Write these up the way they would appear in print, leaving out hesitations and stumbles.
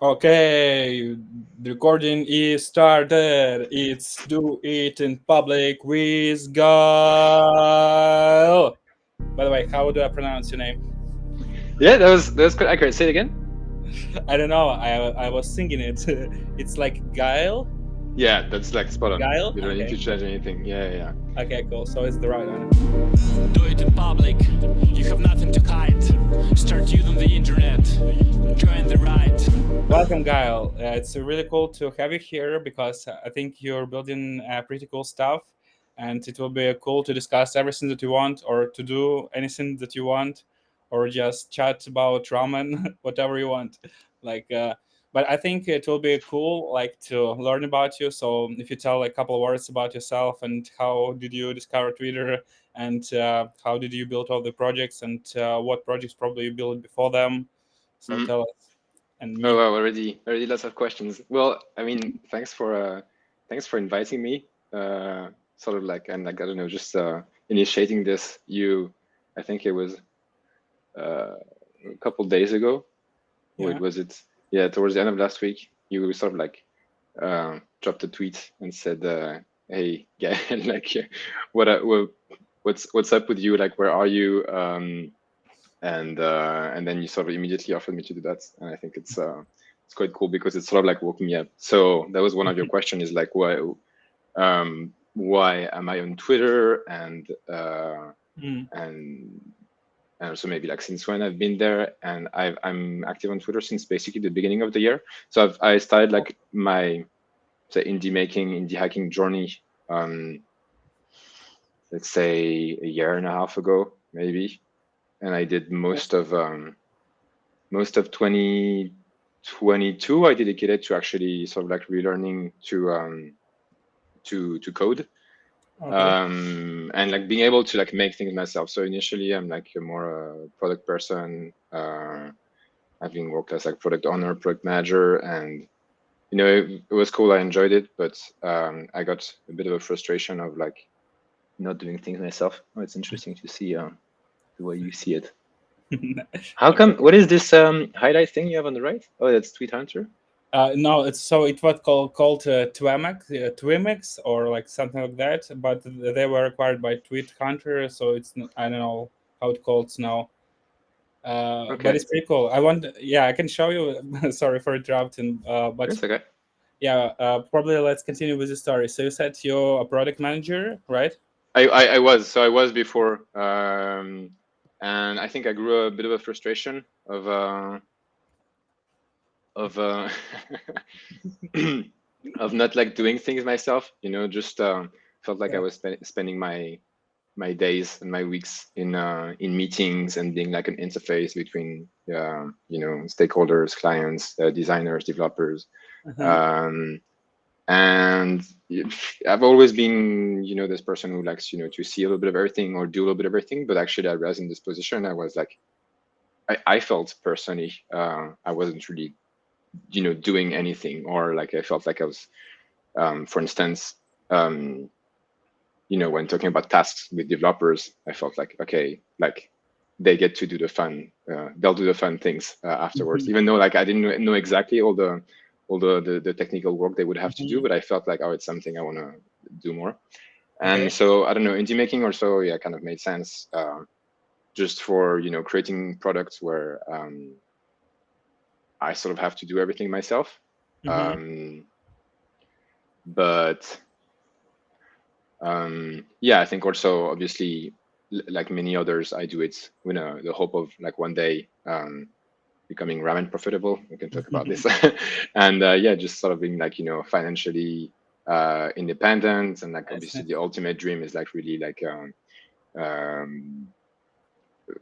Okay, the recording is started. It's Do It in Public with Gaël. By the way, how do I pronounce your name? Yeah, that was quite accurate. Say it again. I don't know. I was singing it. It's like Gaël. Yeah, that's like spot on. Gaël. You don't need to Okay. change anything. Yeah. Okay. Cool. So it's the right one. Do it in public. You have nothing to hide. Start using the internet. Join the ride. Welcome, Gaël. It's really cool to have you here because I think you're building pretty cool stuff, and it will be cool to discuss everything that you want, or to do anything that you want, or just chat about ramen, whatever you want. Like, but I think it will be cool, like, to learn about you. So if you tell a couple words about yourself and how did you discover Twitter, and how did you build all the projects, and what projects probably you built before them. So Mhm. tell us and Oh me. wow, already lots of questions. Well, I mean, thanks for inviting me. Sort of like and like I don't know, just initiating this. I think it was a couple days ago. Wait, Yeah. was it? Yeah, towards the end of last week, you sort of like dropped a tweet and said, "Hey, yeah, like, what, what's up with you? Like, where are you?" And then you sort of immediately offered me to do that, and I think it's quite cool because it's sort of like woke me up. So that was one of your questions, is like, why am I on Twitter, Mm. and and also maybe like since when I've been there, and I'm active on Twitter since basically the beginning of the year. So I started like my, say, indie hacking journey, let's say a year and a half ago, maybe, and I did most of 2022 I dedicated to actually sort of like relearning to code, Okay. and like being able to like make things myself. So initially I'm like a more product person, having worked as like product owner, product manager, and it was cool. I enjoyed it, but I got a bit of a frustration of like not doing things myself. Oh, it's interesting to see the way you see it. How come? Okay. What is this highlight thing you have on the right? Oh, that's Tweet Hunter. No, it's so it was called Twimex or like something like that, but they were acquired by Tweet Hunter, so I don't know how it calls now. But Okay, it's pretty cool. Yeah, I can show you. Sorry for interrupting. But that's okay. yeah, probably let's continue with the story. So you said you're a product manager, right? I was before, and I think I grew a bit of a frustration of of not like doing things myself. Just felt like I Yeah. was spending my days and my weeks in meetings and being like an interface between stakeholders, clients, designers, developers. Uh-huh. Um, and I've always been this person who likes to see a little bit of everything or do a little bit of everything. But actually, I was in this position. I was like, I felt personally I wasn't really doing anything, or like I felt like I was, for instance, when talking about tasks with developers, I felt like, okay, like they get to do the fun, they'll do the fun things afterwards, Mhm. even though like I didn't know exactly all the technical work they would have to do, Mhm. but I felt like, oh, it's something I want to do more. And Okay. so I don't know, indie making also, yeah, kind of made sense, just for creating products where I sort of have to do everything myself. Mhm. Um, but yeah, I think also obviously, like many others, I do it with the hope of like one day becoming ramen profitable. We can talk about this, and yeah, just sort of being like financially independent, and like Nice, obviously nice. the ultimate dream is like really like um,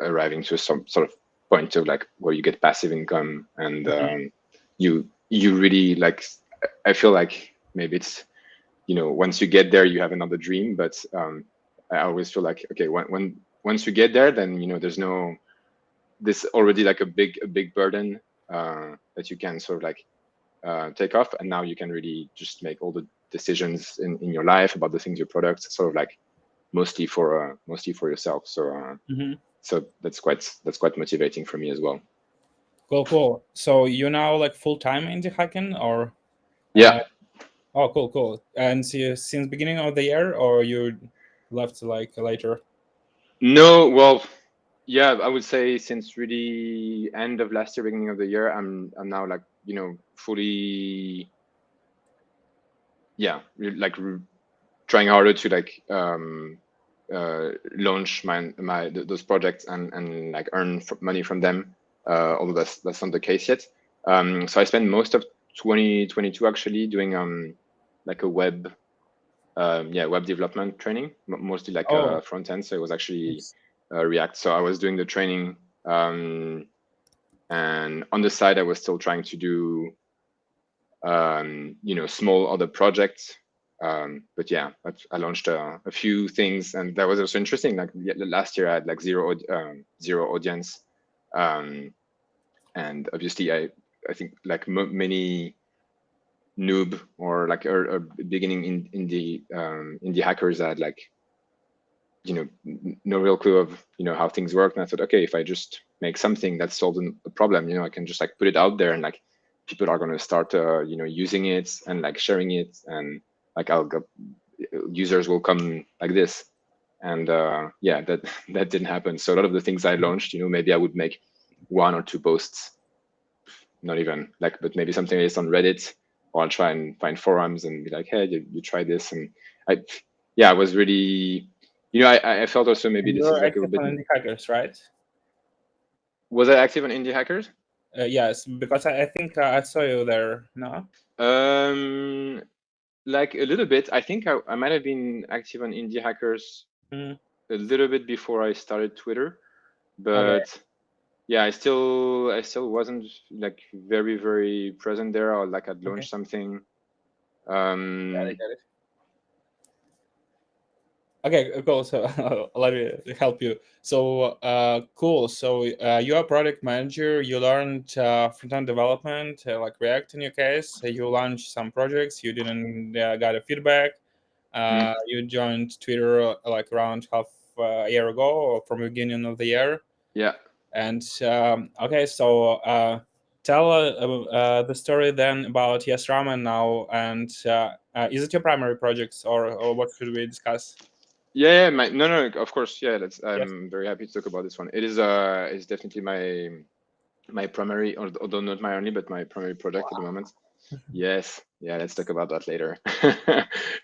arriving to some sort of point of like where you get passive income, and Mhm. you really like. I feel like maybe it's once you get there, you have another dream. But I always feel like, okay, when once you get there, then there's no this already like a big burden that you can sort of like take off, and now you can really just make all the decisions in your life about the things, your products, sort of like mostly for yourself. So Mhm. so that's quite motivating for me as well. Cool. So you now like full time indie hacking or? Yeah. Oh, cool. And since beginning of the year, or you left like later? No, well, yeah, I would say since really end of last year, beginning of the year, I'm now like, fully, yeah, trying harder to like launch those projects and like earn money from them. Although that's not the case yet. So I spent most of 2022 actually doing like a web development training, mostly like Oh, front end. So it was actually nice. React. So I was doing the training, and on the side I was still trying to do small other projects. But yeah, I launched a few things, and that was also interesting. Like last year, I had like zero audience, and obviously, I think like many noob or beginning indie hackers had like no real clue of how things work. And I thought, okay, if I just make something that solves a problem, I can just like put it out there, and like people are going to start using it and like sharing it, and like users will come like this. And yeah, that that didn't happen. So a lot of the things I launched, maybe I would make one or two posts, not even like, but maybe something is on Reddit, or I'll try and find forums and be like, hey, you try this. And I yeah, I was really, I felt also maybe And this is you're like a active bit. on indie hackers, right? Was I active on Indie Hackers? Yes, because I think I saw you there. No. Um, like a little bit. I think I might have been active on Indie Hackers Mm, a little bit before I started Twitter, okay. but yeah, I still wasn't like very, very present there, or like I'd Okay. launched something. Got it. Okay, cool. So let me help you. So cool. So you are product manager. You learned front-end development, like React in your case. You launched some projects. You didn't got a feedback. Mm, You joined Twitter like around half a year ago, or from the beginning of the year. yeah. And okay, so tell the story then about yesRamen now. And is it your primary projects, or what should we discuss? Yeah, no, of course, yeah. Yes. I'm very happy to talk about this one. It's definitely my primary, although not my only, but my primary product at the moment. Yes, yeah. Let's talk about that later,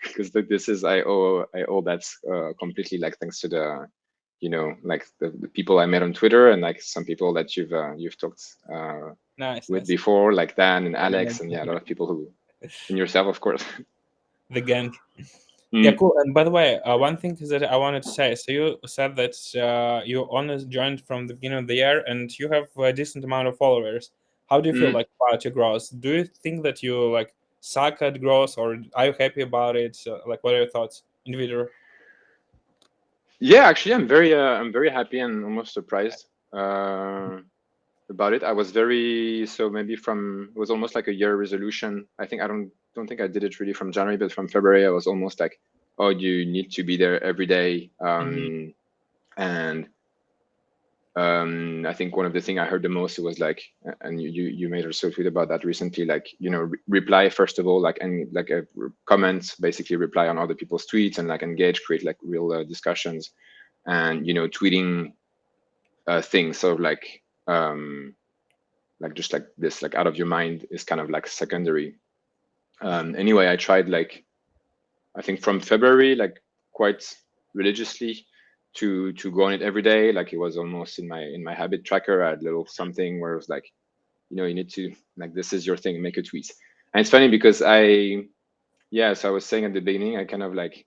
because this is I owe that completely like thanks to the, like the people I met on Twitter, and like some people that you've talked Nice, with nice. before, like Dan and Alex, and yeah, a lot Yeah, of people who, and yourself, of course. the gang. Yeah, Mm, cool. And by the way, one thing is that I wanted to say. So you said that you only joined from the beginning of the year, and you have a decent amount of followers. How do you feel mm. like about your growth? Do you think that you like suck at growth, or are you happy about it? Like, what are your thoughts, individual? Yeah, actually, I'm very happy and almost surprised about it. I was so maybe it was almost like a year resolution. I think I don't think I did it really from January, but from February I was almost like, oh, you need to be there every day. Hmm. And I think one of the things I heard the most, it was like, and you made also a tweet about that recently, like, reply first of all, like, and like a comment, basically reply on other people's tweets and like engage, create like real discussions, and tweeting things sort of like just like this, like out of your mind, is kind of like secondary. Anyway, I tried like, I think from February, like quite religiously to go on it every day. Like it was almost in my habit tracker. I had a little something where it was like, you need to, like, this is your thing, make a tweet. And it's funny because so I was saying at the beginning, I kind of like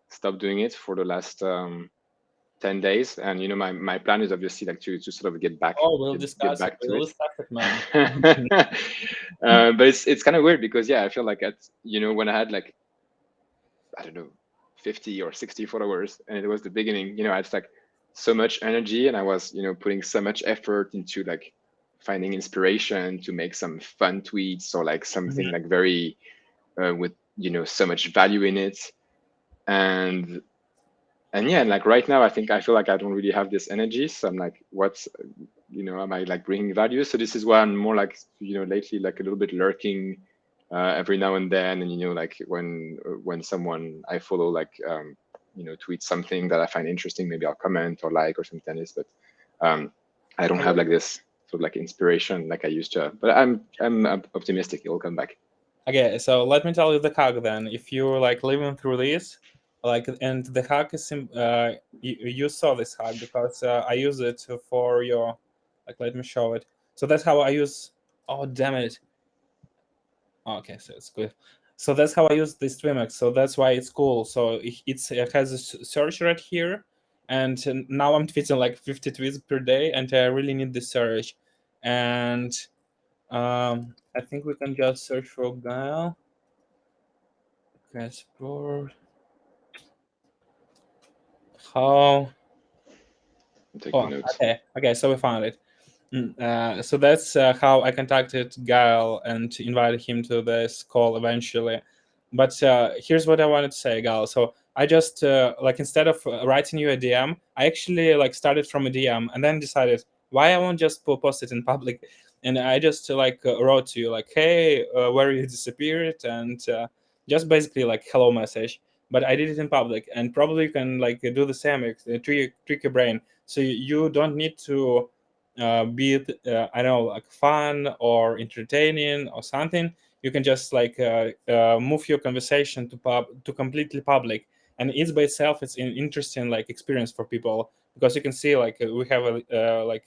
stopped doing it for the last 10 days. And my plan is obviously like to sort of get back Oh, we'll get discuss it. back to We'll it. discuss it, man. But it's kind of weird because I feel like when I had like, I don't know, 50 or 60 followers, and it was the beginning, I had like so much energy, and I was, putting so much effort into like finding inspiration to make some fun tweets, or like something Mhm. like very with, so much value in it. And yeah, and like right now, I feel like I don't really have this energy. So I'm like, am I like bringing value? So this is why I'm more like, lately, like a little bit lurking every now and then. And, like when someone I follow, like, tweets something that I find interesting, maybe I'll comment or like or something like this. But I don't have like this sort of like inspiration like I used to. But I'm optimistic it will come back. Okay, so let me tell you the hack then. If you're like living through this, like, and the hack is you saw this hack because I use it for your, like, let me show it. So that's how I use. Oh, damn it. Okay, so it's good. So that's how I use the Streamex. So that's why it's cool. So it has a search right here, and now I'm tweeting like 50 tweets per day, and I really need the search. And I think we can just search for Gaël. Transport. How? I'm taking notes. Okay. So we found it. So that's how I contacted Gaël and invited him to this call eventually. But here's what I wanted to say, Gaël. So I just like, instead of writing you a DM, I actually like started from a DM and then decided why I won't just post it in public. And I just like wrote to you like, hey, where you disappeared, and just basically like hello message. But I did it in public, and probably you can like do the same, trick your brain. So you don't need to be it I don't know, like fun or entertaining or something. You can just like move your conversation to completely public, and it's by itself it's an interesting like experience for people, because you can see like we have a like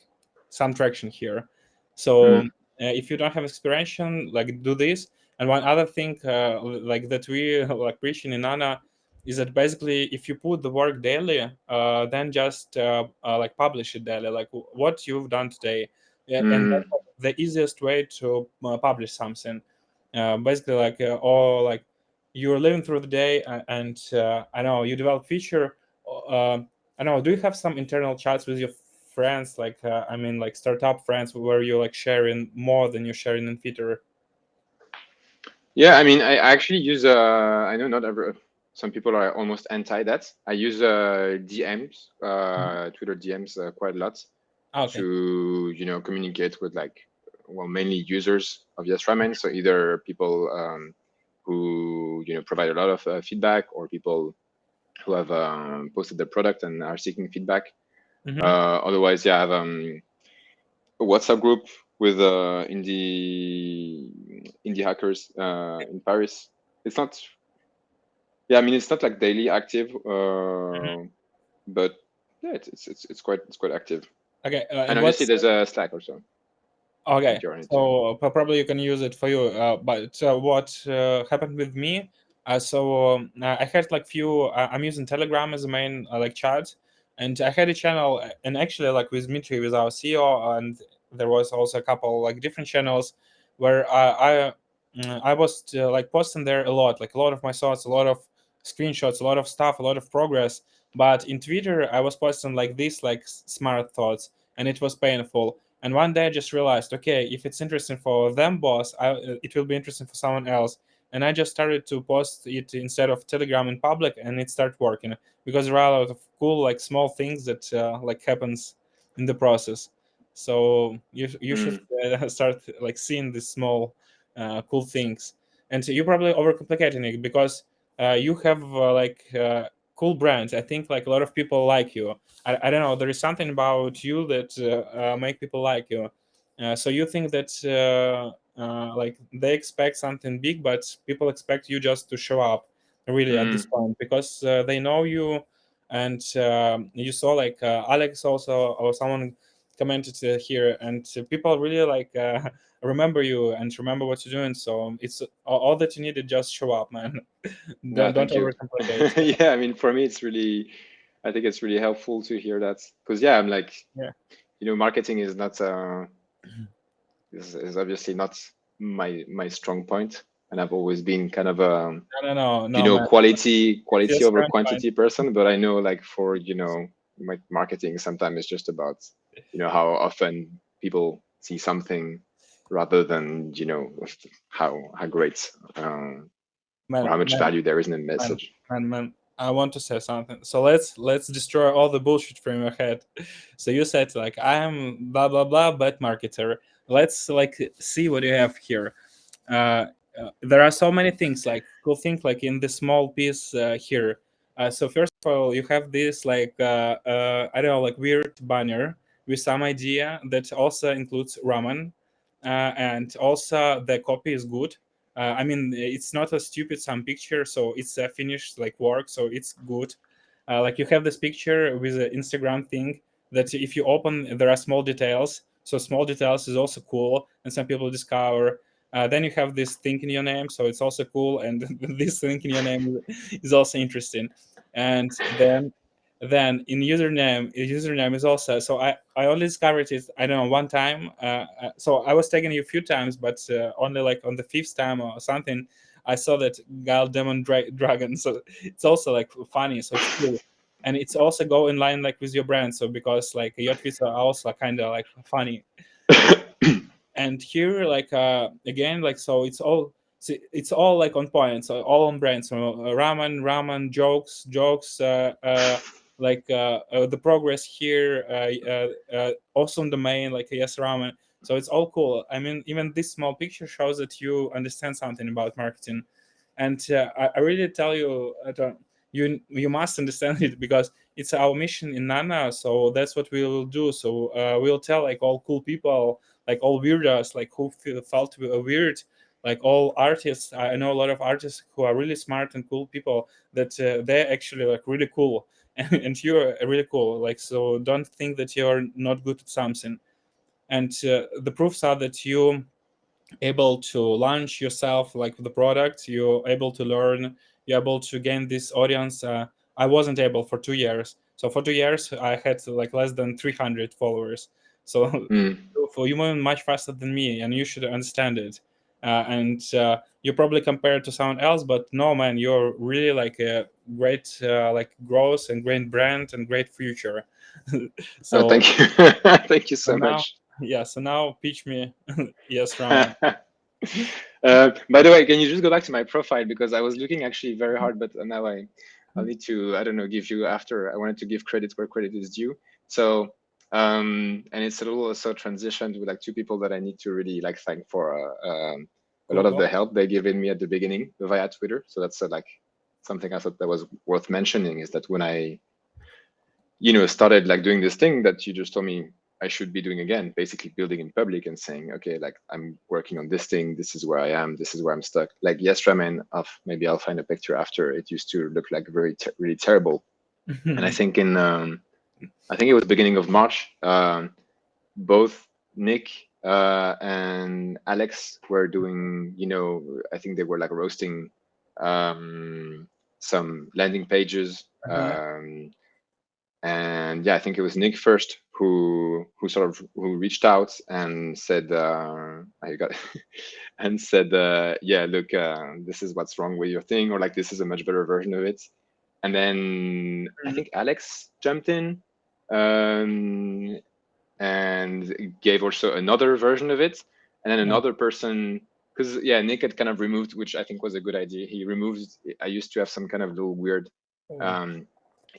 some traction here. So if you don't have expiration, like do this. And one other thing like that we like preaching in Nana is that basically if you put the work daily, then just like publish it daily, like what you've done today. Yeah, and that's the easiest way to publish something. Basically like or like you're living through the day, and I know you develop feature. I know, do you have some internal chats with your friends, like I mean like startup friends, where you're like sharing more than you're sharing in Twitter? Yeah, I mean, I actually use. I know not every. Some people are almost anti that. I use DMs, Twitter DMs, quite a lot Okay. to communicate with, like, well, mainly users of yesRamen. So either people who provide a lot of feedback, or people who have posted their product and are seeking feedback. Otherwise, yeah, I have a WhatsApp group with indie hackers in Paris. It's not, yeah, I mean, it's not like daily active, but yeah, it's quite active. Okay, And and obviously what's there's a Slack also okay? that you're on it too. So probably you can use it for you. But what happened with me? I had like few. I'm using Telegram as a main like chat, and I had a channel, and actually like with Dmitry, with our CEO, and there was also a couple like different channels where I was like posting there a lot, like a lot of my thoughts, a lot of screenshots, a lot of stuff, a lot of progress. But in Twitter, I was posting like these like smart thoughts, and it was painful. And one day I just realized, okay, if it's interesting for them, boss, it will be interesting for someone else. And I just started to post it instead of Telegram in public, and it started working because there are a lot of cool, like small things that like happens in the process. So you should start like seeing these small, cool things. And so you're probably overcomplicating it because you have cool brands. I think like a lot of people like you. I don't know. There is something about you that make people like you. So you think that like they expect something big, but people expect you just to show up really at this point because they know you, and you saw like Alex also or someone commented here, and people really like remember you and remember what you're doing. So it's all that you need to just show up, man. Yeah, Don't thank you. overcomplicate. Yeah, I mean, for me, I think it's really helpful to hear that, because yeah, I'm like, Yeah. marketing is not is obviously not my strong point, and I've always been kind of No, man. It's quality your over strength, man. quantity person. But I know, like, for my marketing, sometimes it's just about how often people see something, rather than how great or Man, how much man, value there is in a man, message. man. I want to say something. So let's destroy all the bullshit from your head. So you said like I am blah blah blah, but marketer. Let's like see what you have here. Uh, there are so many things like cool things like in this small piece here. So first of all, you have this like I don't know like weird banner with some idea that also includes ramen, and also the copy is good. I mean, it's not a stupid some picture, so it's a finished like work, so it's good. Like you have this picture with the Instagram thing that if you open, there are small details. So small details is also cool, and some people discover. Then you have this thing in your name, so it's also cool, and this thing in your name is also interesting. And then in username is also, so I only discovered it, I don't know, one time. So I was tagging you a few times, but only like on the fifth time or something I saw that Gaël Demon Dragon. So it's also like funny, so it's cool. And it's also go in line like with your brand, so because like your tweets are also kind of like funny. And here like again like so it's all like on point, so all on brand. So ramen jokes like the progress here, awesome domain like yesRamen. So it's all cool. I mean, even this small picture shows that you understand something about marketing. And I really tell you, you must understand it, because it's our mission in Nana. So that's what we will do. So we'll tell like all cool people, like all weirdos, like who felt weird, like all artists. I know a lot of artists who are really smart and cool people that they're actually like really cool, and you're really cool. Like, so don't think that you're not good at something. And the proofs are that you able to launch yourself like the product, you're able to learn, you're able to gain this audience. I wasn't able for 2 years. So for 2 years I had like less than 300 followers. So Mm. for you moving much faster than me, and you should understand it. And you probably compare it to someone else, but no, man, you're really like a great like growth and great brand and great future. Oh, So, thank you. Thank you so so now, much. yeah, so now pitch me. Yes, Raman. By the way, can you just go back to my profile, because I was looking actually very hard, but now I'll need to, I don't know, give you after. I wanted to give credit where credit is due. So and it's a little also transitioned with like two people that I need to really like thank for a lot of the help they given me at the beginning via Twitter. So that's like something I thought that was worth mentioning, is that when I started like doing this thing that you just told me I should be doing again, basically building in public and saying, okay, like I'm working on this thing. This is where I am. This is where I'm stuck. Like yesRamen, maybe I'll find a picture after. It used to look like really terrible. And I think I think it was beginning of March. Both Nick and Alex were doing, I think they were like roasting some landing pages. And yeah, I think it was Nick first who reached out and said, I got and said, yeah, look, this is what's wrong with your thing, or like this is a much better version of it. And then I think Alex jumped in and gave also another version of it, and then another person, because yeah, Nick had kind of removed, which I think was a good idea. He removed. I used to have some kind of little weird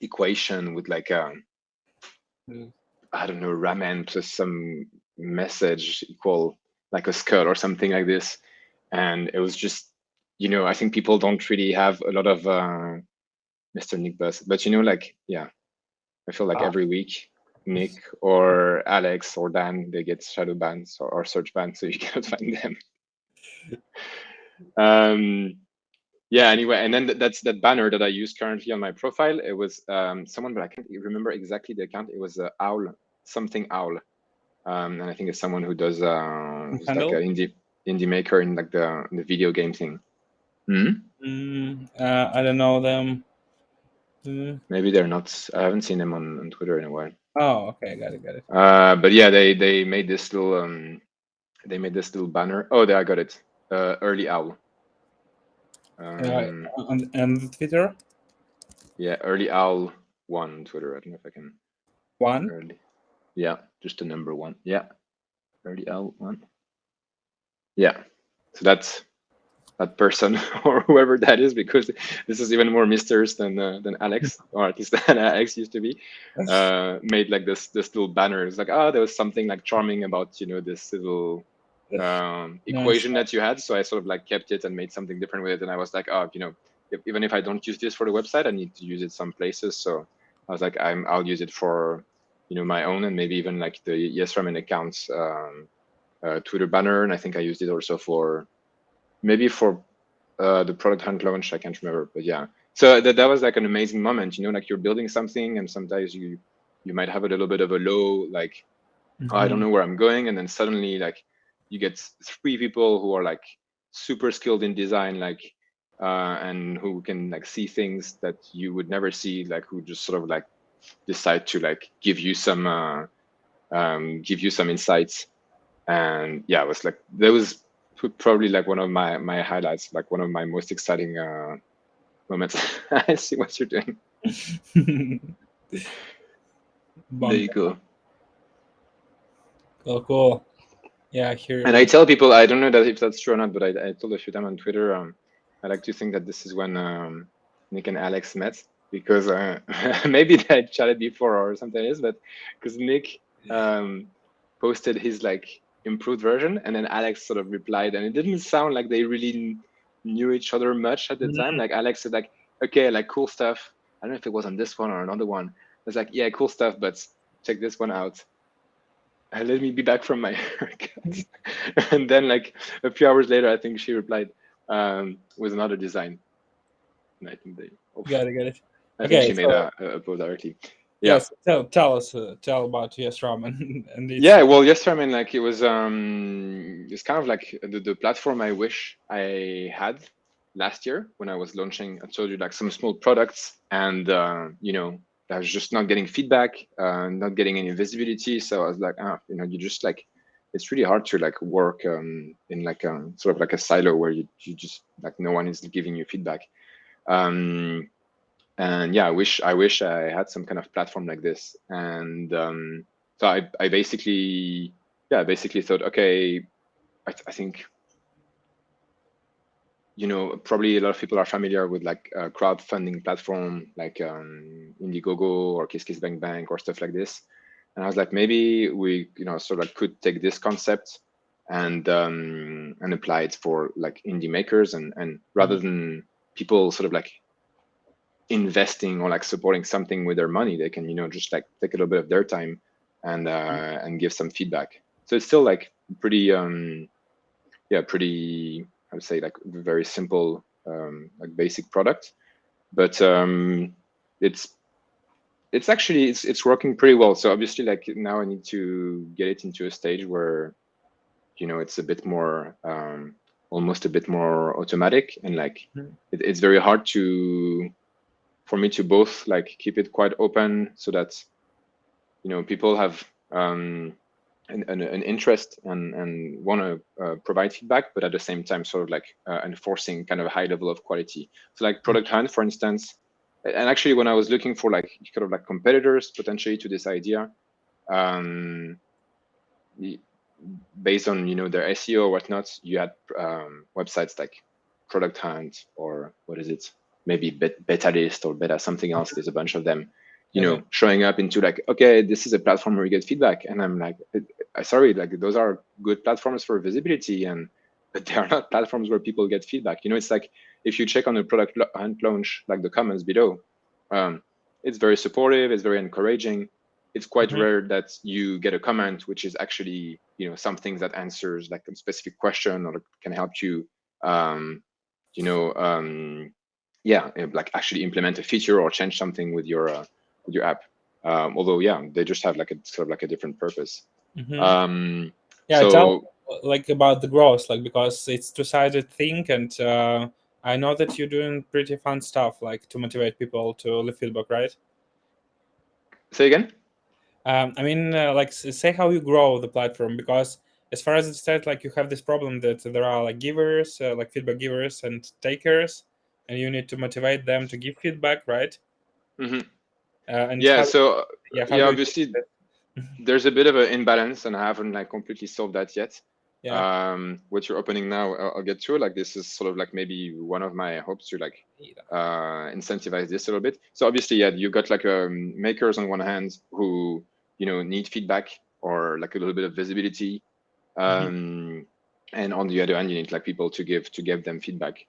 equation with like I don't know, ramen plus some message equal like a skull or something like this. And it was just, I think people don't really have a lot of Mr. Nick Bus, but like, yeah, I feel like every week Nick or Alex or Dan, they get shadow bans or search bans, so you cannot find them. Yeah, anyway, and then that's that banner that I use currently on my profile. It was someone, but I can't remember exactly the account. It was Owl, something Owl. And I think it's someone who does who's like an indie maker in like the video game thing. I don't know them. Maybe they're not. I haven't seen them on Twitter in a while. Oh, okay, got it. But yeah, they made this little banner. Oh, there, I got it. Early Owl. And Twitter. Yeah, Early Owl 1 on Twitter. I don't know if I can. One. Early. Yeah, just the number 1. Yeah, Early Owl 1. Yeah, so that's that person or whoever that is, because this is even more mysterious than Alex, or at least than Alex used to be. Made like this little banner. It's like, oh, there was something like charming about this little Nice. equation that you had. So I sort of like kept it and made something different with it. And I was like, oh, even if I don't use this for the website, I need to use it some places. So I was like, I'll use it for my own, and maybe even like the yesRamen account's Twitter banner. And I think I used it also for the product hunt launch. I can't remember, but yeah. So that was like an amazing moment, like you're building something, and sometimes you might have a little bit of a low, like, oh, I don't know where I'm going, and then suddenly like you get 3 people who are like super skilled in design, like and who can like see things that you would never see, like who just sort of like decide to like give you some insights. And yeah, it was like, that was probably like one of my highlights, like one of my most exciting moments. I see what you're doing. There you go. Cool. Yeah, here. And I tell people, I don't know if that's true or not, but I told a few times on Twitter, I like to think that this is when Nick and Alex met, because maybe they chatted before or something else, but because Nick posted his like improved version, and then Alex sort of replied, and it didn't sound like they really knew each other much at the time. Like Alex said, like, okay, like cool stuff. I don't know if it was on this one or another one. I was like, yeah, cool stuff, but check this one out. Let me be back from my haircut. And then like a few hours later, I think she replied with another design. And I think they Got it. I think she made a post directly. Yeah. Yes, tell about yesRamen. And yeah, well, yesRamen, like it was it's kind of like the platform I wish I had last year when I was launching. I told you like some small products, and I was just not getting feedback, not getting any visibility. So I was like, you just like, it's really hard to like work in like sort of like a silo where you just like no one is giving you feedback. And yeah, I wish I had some kind of platform like this. And so I basically thought, okay, I think probably a lot of people are familiar with like a crowdfunding platform like Indiegogo or KissKissBankBank or stuff like this. And I was like, maybe we sort of like could take this concept and apply it for like indie makers, and rather than people sort of like investing or like supporting something with their money, they can just like take a little bit of their time and give some feedback. So it's still like pretty pretty, I would say, like very simple like basic product, but it's actually it's working pretty well. So obviously like now I need to get it into a stage where it's a bit more almost a bit more automatic, and like it's very hard for me to both like keep it quite open so that people have an interest and want to provide feedback, but at the same time sort of like enforcing kind of a high level of quality. So like Product Hunt, for instance, and actually when I was looking for like kind of like competitors potentially to this idea, based on their SEO or whatnot, you had websites like Product Hunt, or what is it, maybe Betalist or Beta something else. There's a bunch of them, showing up into like, okay, this is a platform where you get feedback, and I'm like, sorry, like those are good platforms for visibility, but they are not platforms where people get feedback. It's like if you check on the Product Hunt launch, like the comments below, it's very supportive, it's very encouraging. It's quite rare that you get a comment which is actually something that answers like a specific question or can help you like actually implement a feature or change something with your app. Although they just have like a sort of like a different purpose. Tell like about the growth, like, because it's two-sided thing, and I know that you're doing pretty fun stuff like to motivate people to leave feedback, right? Say again? I mean, like, say how you grow the platform, because as far as it said, like you have this problem that there are like givers, like feedback givers and takers, and you need to motivate them to give feedback, right? Obviously there's a bit of an imbalance, and I haven't like completely solved that yet. Yeah. What you're opening now, I'll get to it. Like this is sort of like maybe one of my hopes to like incentivize this a little bit. So obviously, yeah, you got like makers on one hand who need feedback or like a little bit of visibility, and on the other hand, you need like people to give them feedback.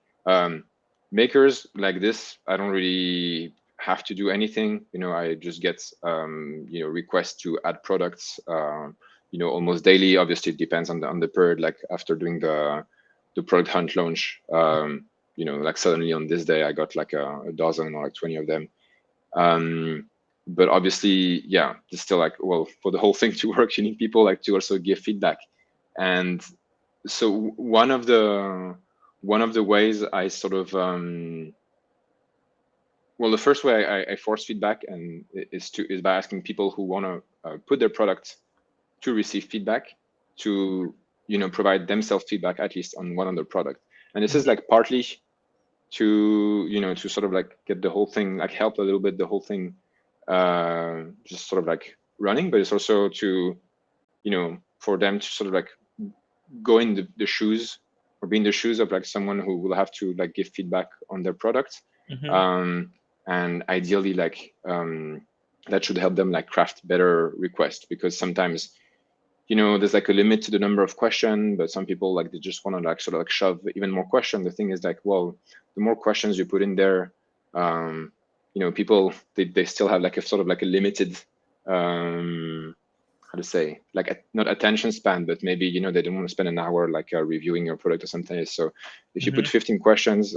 Makers like this, I don't really have to do anything. I just get requests to add products. Almost daily. Obviously, it depends on the period. Like after doing the product hunt launch, like suddenly on this day, I got like a dozen or like 20 of them. But obviously, yeah, it's still like, well, for the whole thing to work, you need people like to also give feedback. And so one of the ways I sort of well, the first way I force feedback and is by asking people who want to put their product to receive feedback to provide themselves feedback at least on one other product. And this is like partly to to sort of like get the whole thing, like help a little bit the whole thing just sort of like running, but it's also to for them to sort of like go in the shoes or be in the shoes of like someone who will have to like give feedback on their product. And ideally like that should help them like craft better requests, because sometimes there's like a limit to the number of questions, but some people like they just want to like sort of like shove even more questions. The thing is like, well, the more questions you put in there, people they still have like a sort of like a limited how to say, like not attention span, but maybe they don't want to spend an hour like reviewing your product or something. So if you put 15 questions,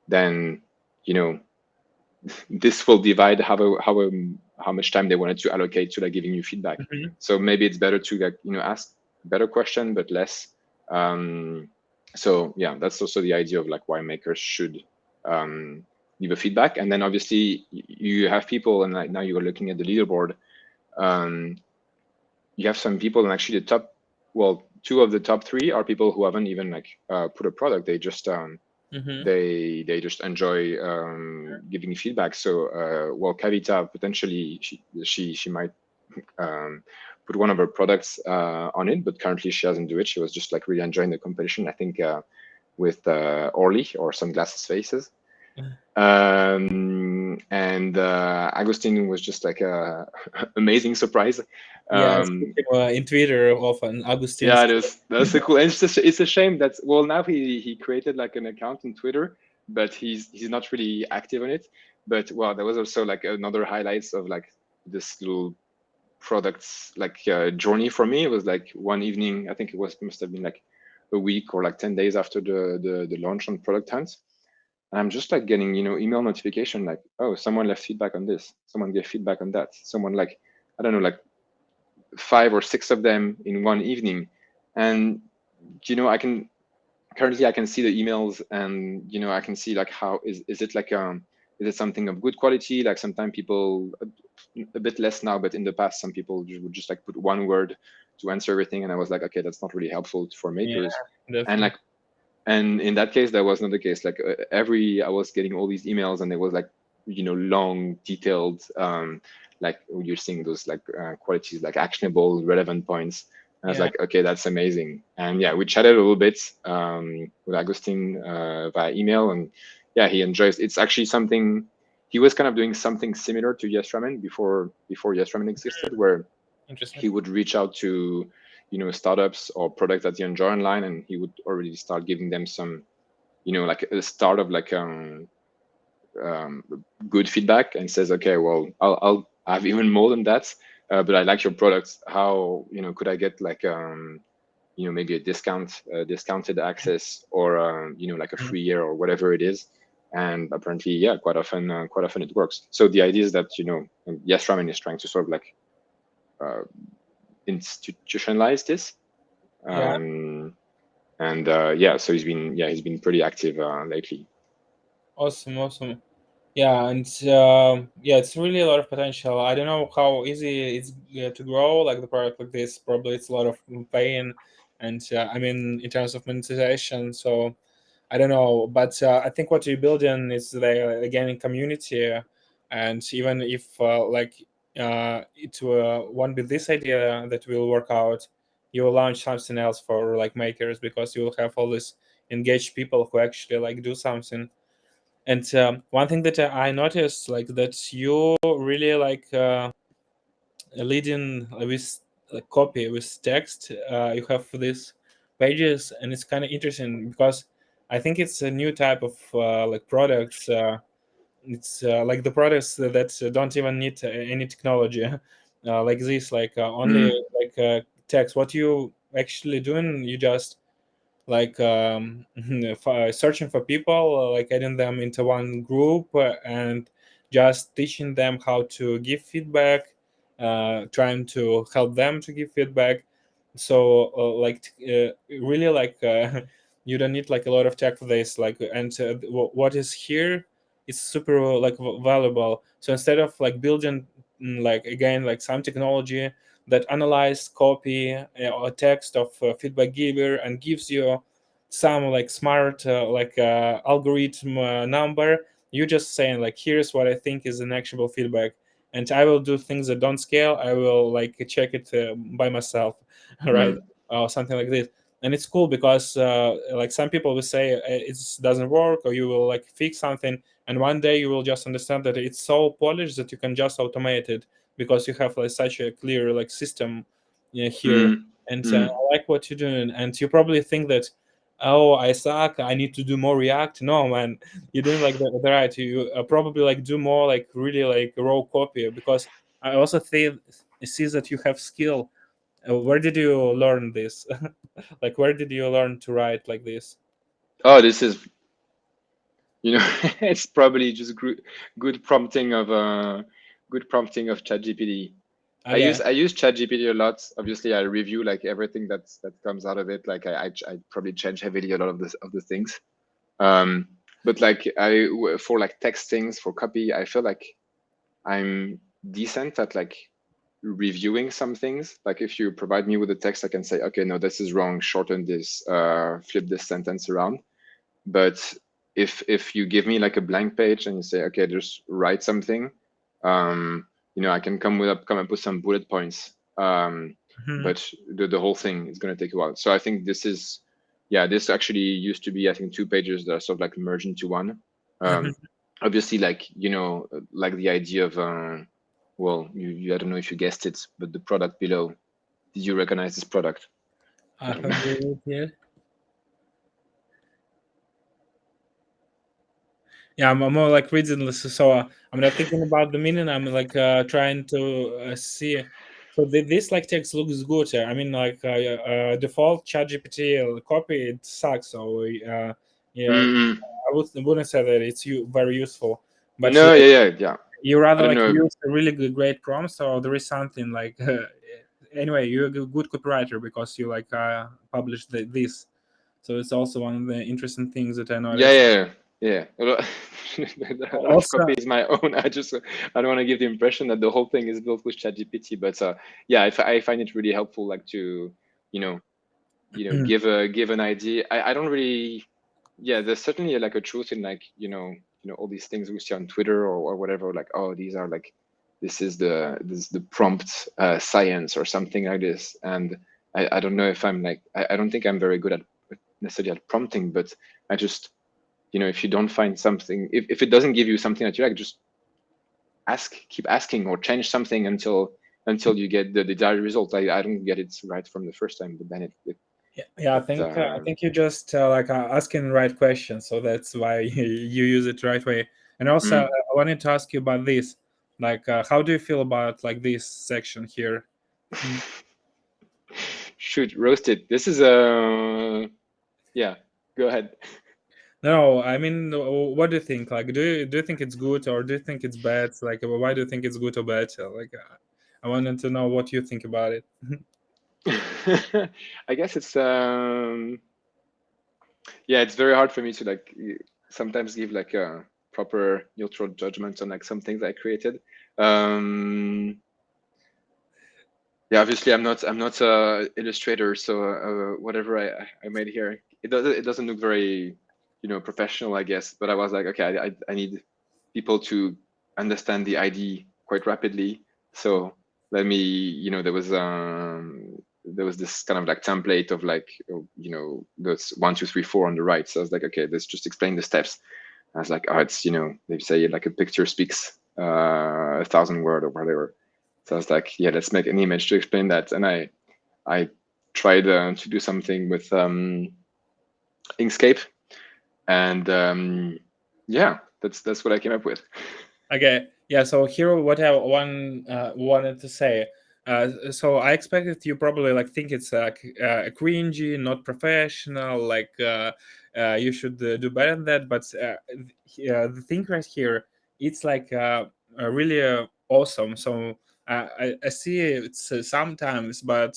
then this will divide how much time they wanted to allocate to like giving you feedback. So maybe it's better to like ask better question but less. So yeah, that's also the idea of like why makers should leave a feedback. And then obviously you have people, and like now you are looking at the leaderboard, you have some people, and actually the top, well, 2 of the top 3 are people who haven't even like put a product. They just they just enjoy giving feedback. So well, Kavita potentially she might put one of her products on it, but currently she doesn't do it. She was just like really enjoying the competition, I think, with Orly or Sunglasses Faces. And Agustin was just like a amazing surprise. Yeah, in Twitter often Augustine. Yeah, that's so cool. And it's a shame that, well, now he created like an account on Twitter, but he's not really active on it. But well, there was also like another highlights of like this little products like journey for me. It was like one evening, I think must have been like a week or like 10 days after the launch on Product Hunt. And I'm just like getting, email notification like, oh, someone left feedback on this. Someone gave feedback on that. Someone like, I don't know, like 5 or 6 of them in one evening. And, I can see the emails, and, I can see like how is it like, is it something of good quality? Like sometimes people, a bit less now, but in the past, some people would just like put one word to answer everything. And I was like, okay, that's not really helpful for makers. And like, and in that case, that was not the case. Like I was getting all these emails, and it was like, long, detailed, like you're seeing those like qualities, like actionable, relevant points. And I was like, okay, that's amazing. And yeah, we chatted a little bit with Agustin via email, and yeah, he enjoys. It's actually something he was kind of doing something similar to yesRamen before yesRamen existed, where he would reach out to startups or products that he enjoy online, and he would already start giving them some like a start of like good feedback, and says, okay, well, I'll have even more than that, but I like your products. How could I get like maybe a discounted access, or like a free year or whatever it is. And apparently, yeah, quite often it works. So the idea is that yesRamen is trying to sort of like institutionalize this. And yeah, so he's been pretty active lately. Awesome. Yeah, and yeah, it's really a lot of potential. I don't know how easy it's to grow like the product like this. Probably it's a lot of pain, and I mean in terms of monetization. So I don't know, but I think what you're building is the again in community, and even if it won't be this idea that will work out, you will launch something else for like makers, because you will have all these engaged people who actually like do something. And one thing that I noticed, like that you really like leading with copy with text. You have these pages, and it's kind of interesting because I think it's a new type of like products. It's like the products that don't even need any technology, like this, like only Mm, like text. What you actually doing? You just like searching for people, like adding them into one group, and just teaching them how to give feedback, trying to help them to give feedback. So really like you don't need like a lot of tech for this, like. And what is here is super like valuable. So instead of like building like again like some technology that analyze copy or text of feedback giver and gives you some like smart algorithm number, you just saying like, here's what I think is an actionable feedback, and I will do things that don't scale. I will like check it by myself, right? mm, Or something like this. And it's cool because like some people will say it doesn't work, or you will like fix something, and one day you will just understand that it's so polished that you can just automate it, because you have like such a clear like system here. mm, And mm. I like what you're doing. And you probably think that, oh, I suck, I need to do more React. No, man, you're doing like the right. You probably like do more like really like raw copy, because I also think see that you have skill. Where did you learn this? Like, where did you learn to write like this? Oh, this is, it's probably just good prompting of ChatGPT. Okay. I use ChatGPT a lot. Obviously, I review like everything that comes out of it. Like I probably change heavily a lot of the things. Um, but like for like text things for copy, I feel like I'm decent at like reviewing some things. Like if you provide me with a text, I can say, okay, no, this is wrong. Shorten this, flip this sentence around. But if you give me like a blank page and you say, okay, just write something, I can come up with some bullet points. Mhm. But the whole thing is going to take a while. So I think this is, yeah, this actually used to be, I think, 2 pages that are sort of like merged into one. Mhm. Obviously, like, like the idea of, well, I don't know if you guessed it, but the product below, did you recognize this product? I I don't know. have it here. Yeah, I'm more like reading this, so I'm not thinking about the meaning. I'm like trying to see. So this like text looks good. I mean, like default ChatGPT copy, it sucks. So yeah, Mm, wouldn't say that it's very useful. But no, yeah. you I rather don't like know. use a really great prompts, or there is something like anyway, you're a good copywriter because you like publish this. So it's also one of the interesting things that I Yeah, noticed. A lot of Also, copy is my own. I don't want to give the impression that the whole thing is built with ChatGPT, but yeah, I find it really helpful, like to, you know, give an idea. I don't really, yeah, there's certainly like a truth in like, all these things we see on Twitter or whatever, like, oh, these are like, this is the prompt science or something like this. And I don't know if I'm like, I don't think I'm very good at necessarily at prompting, but I just, if you don't find something, if it doesn't give you something that you like, just keep asking or change something until you get the desired result. I don't get it right from the first time, but then yeah, it I think you just like asking the right questions, so that's why you use it the right way. And also, mm, I wanted to ask you about this. Like, how do you feel about like this section here? Mhm. shoot, roasted. This is yeah, go ahead. No, I mean, what do you think? Like, do you think it's good, or do you think it's bad? Like, why do you think it's good or bad? Like, I wanted to know what you think about it. I guess it's yeah, it's very hard for me to like sometimes give like a proper neutral judgment on like some things I created. Um, yeah, obviously I'm not a illustrator, so whatever I made here, it doesn't look very professional, I guess. But I was like, okay, I need people to understand the ID quite rapidly. So let me, there was there was this kind of like template of like, those 1, 2, 3, 4 on the right. So I was like, okay, let's just explain the steps. I was like, oh, it's, they say like a picture speaks 1,000 words or whatever. So I was like, yeah, let's make an image to explain that. And I tried to do something with Inkscape, and yeah, that's what I came up with. Okay, yeah. So here, what I wanted to say. So I expected you probably like think it's cringy, not professional. Like you should do better than that. But the thing right here, it's like really awesome. So I see it's sometimes, but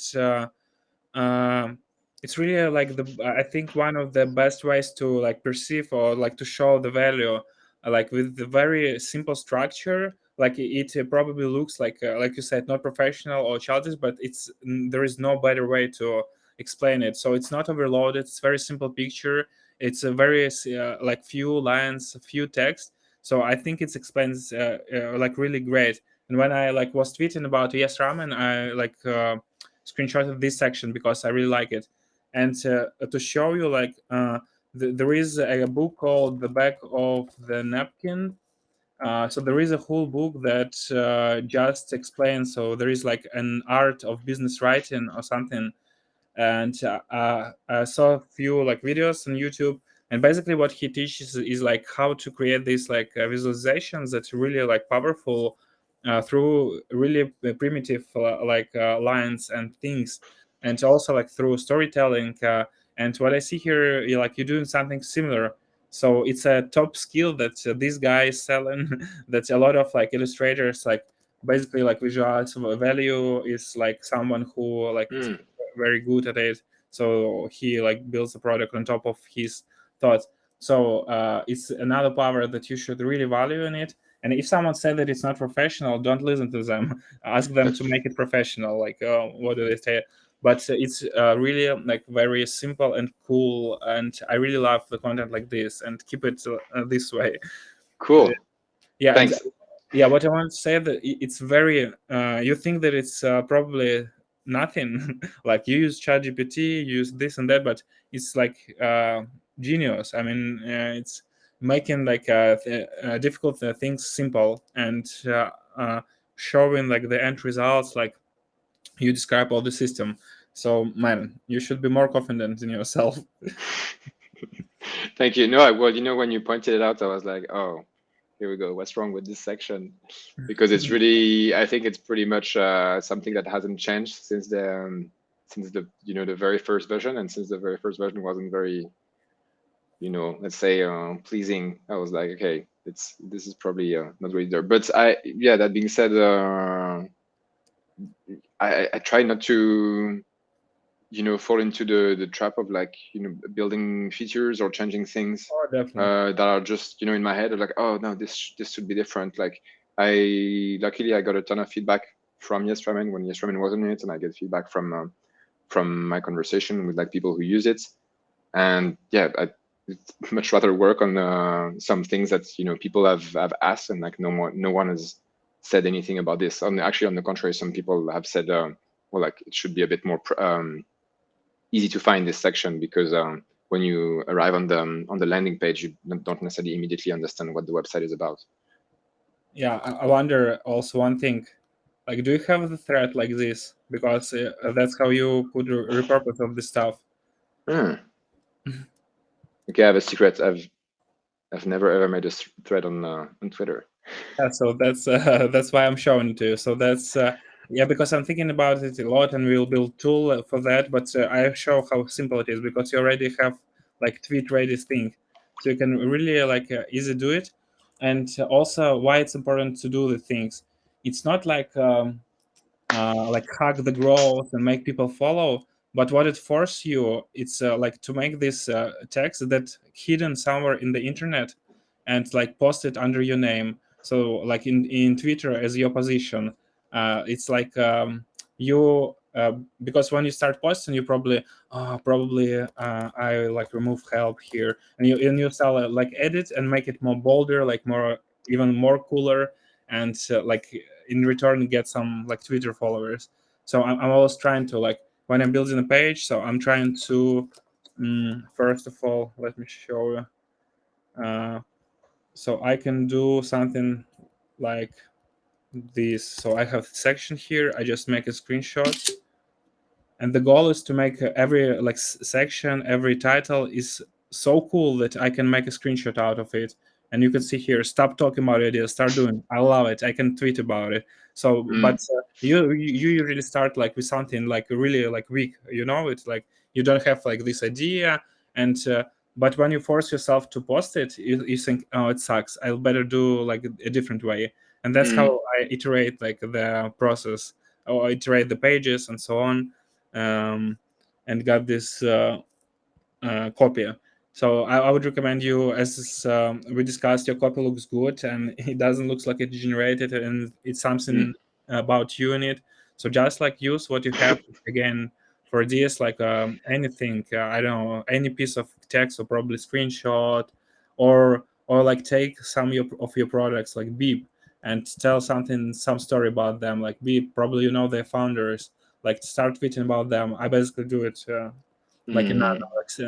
um, it's really like I think one of the best ways to like perceive or like to show the value, like with the very simple structure. Like it probably looks like you said, not professional or childish, but there is no better way to explain it. So it's not overloaded. It's very simple picture. It's a very like few lines, few text. So I think it explains like really great. And when I like was tweeting about yesRamen, I like screenshotted this section because I really like it. And to show you, like, there is a book called The Back of the Napkin. So there is a whole book that just explains. So there is like an art of business writing or something, and I saw a few like videos on YouTube, and basically what he teaches is like how to create these like visualizations that's really like powerful through really primitive lines and things, and also like through storytelling. And what I see here, like you're doing something similar. So it's a top skill that this guy is selling. That a lot of like illustrators like basically like visualize value is like someone who like is very good at it, so he like builds a product on top of his thoughts. So it's another power that you should really value in it. And if someone said that it's not professional, don't listen to them. Ask them to make it professional. Like what do they say? But it's really like very simple and cool, and I really love the content like this, and keep it this way. Cool. Yeah. And Thanks. yeah, what I want to say that it's very you think that it's probably nothing. Like you use ChatGPT, you use this and that, but it's like genius. I mean, it's making like difficult things simple, and showing like the end results, like you describe all the system. So man, you should be more confident in yourself. Thank you. No, well, when you pointed it out, I was like, oh, here we go. What's wrong with this section? Because it's really, I think it's pretty much something that hasn't changed since the the very first version, and since the very first version wasn't very, let's say pleasing. I was like, okay, this is probably not really there. But that being said, I try not to fall into the trap of like building features or changing things Oh, definitely. that are just in my head of like, oh no, this should be different. Like luckily I got a ton of feedback from yesRamen when yesRamen wasn't in it, and I get feedback from my conversation with like people who use it. And yeah, I'd much rather work on some things that people have asked, and like no one has said anything about this. Actually, on the contrary, some people have said, well, like it should be a bit more easy to find this section, because when you arrive on the landing page, you don't necessarily immediately understand what the website is about. Yeah, I wonder also one thing. Like, do you have the thread like this? Because that's how you could repurpose of the stuff. Okay, I have a secret. I've never ever made a thread on Twitter. Yeah, so that's why I'm showing it to you. So that's yeah, because I'm thinking about it a lot, and we'll build tool for that. But I show how simple it is, because you already have like tweet ready thing, so you can really like easy do it. And also why it's important to do the things. It's not like hug the growth and make people follow, but what it forces you, it's like to make this text that hidden somewhere in the internet, and like post it under your name. So like in Twitter as your position, it's like you because when you start posting, you probably I like remove help here, and you start like edit and make it more bolder, like more even more cooler, and like in return get some like Twitter followers. So I'm always trying to like when I'm building a page, so I'm trying to first of all, let me show you. So I can do something like this. So I have section here. I just make a screenshot, and the goal is to make every like section, every title is so cool that I can make a screenshot out of it. And you can see here, stop talking about ideas, start doing. I love it. I can tweet about it. So but you usually start like with something like really like weak, it's like you don't have like this idea. And but when you force yourself to post it, you think, oh, it sucks, I'll better do like a different way. And that's how I iterate like the process, or iterate the pages and so on. And got this copy. So I would recommend you, as we discussed, your copy looks good and it doesn't look like it generated, and it's something about you in it. So just like use what you have again for this, like anything, I don't know, any piece of text, or probably screenshot, or like take some of your products like Beep and tell some story about them. Like Beep, probably their founders, like start tweeting about them. I basically do it like in Alex.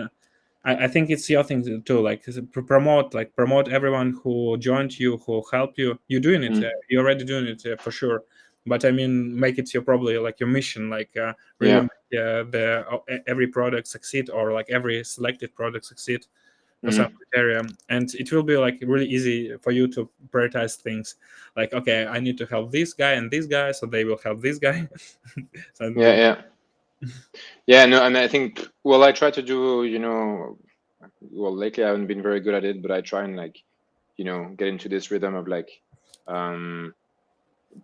I think it's your thing to too. Like promote everyone who joined you, who helped you. You're doing it. You're already doing it for sure. But I mean, make it your probably like your mission. Like really Yeah. make every product succeed, or like every selected product succeed for some criteria. And it will be like really easy for you to prioritize things. Like, okay, I need to help this guy and this guy, so they will help this guy. So Yeah. Yeah, no, I mean, I think, well, I try to do, well, lately I haven't been very good at it, but I try and like, get into this rhythm of like,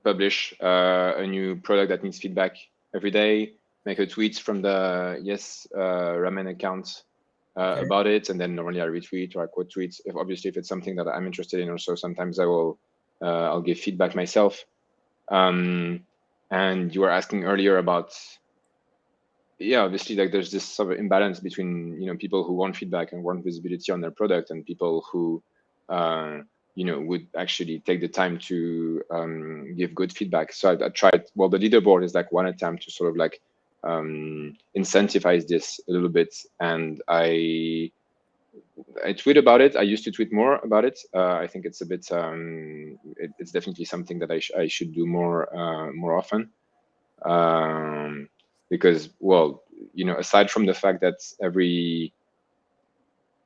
publish a new product that needs feedback every day, make a tweet from the yesRamen account about it, and then normally I retweet or I quote tweets. Obviously, if it's something that I'm interested in, also sometimes I'll give feedback myself. And you were asking earlier about, obviously, like there's this sort of imbalance between people who want feedback and want visibility on their product, and people who would actually take the time to give good feedback. So I tried. Well, the leaderboard is like one attempt to sort of like incentivize this a little bit, and I tweet about it. I used to tweet more about it. I think it's a bit. It's definitely something that I should do more often. Because, well, aside from the fact that every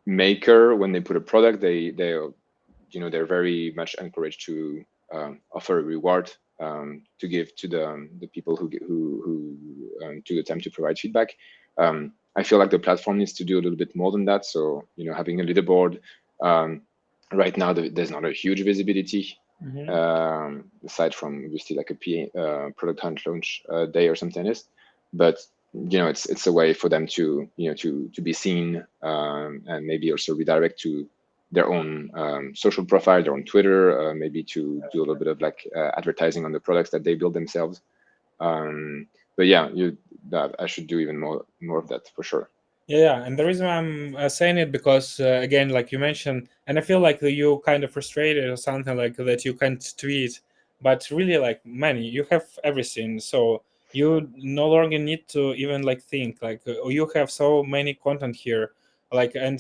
maker, when they put a product, they're very much encouraged to offer a reward to give to the people who took the time to provide feedback. I feel like the platform needs to do a little bit more than that. So, having a leaderboard, right now there's not a huge visibility. Aside from obviously like a product hunt launch day or something else, but it's a way for them to to be seen, and maybe also redirect to their own social profile, their own Twitter, maybe to do a little bit of like advertising on the products that they build themselves. But yeah, I should do even more of that for sure. Yeah, and the reason I'm saying it because again, like you mentioned, and I feel like you kind of frustrated or something like that. You can't tweet, but really, like man, you have everything, so you no longer need to even like think. Like you have so many content here, like, and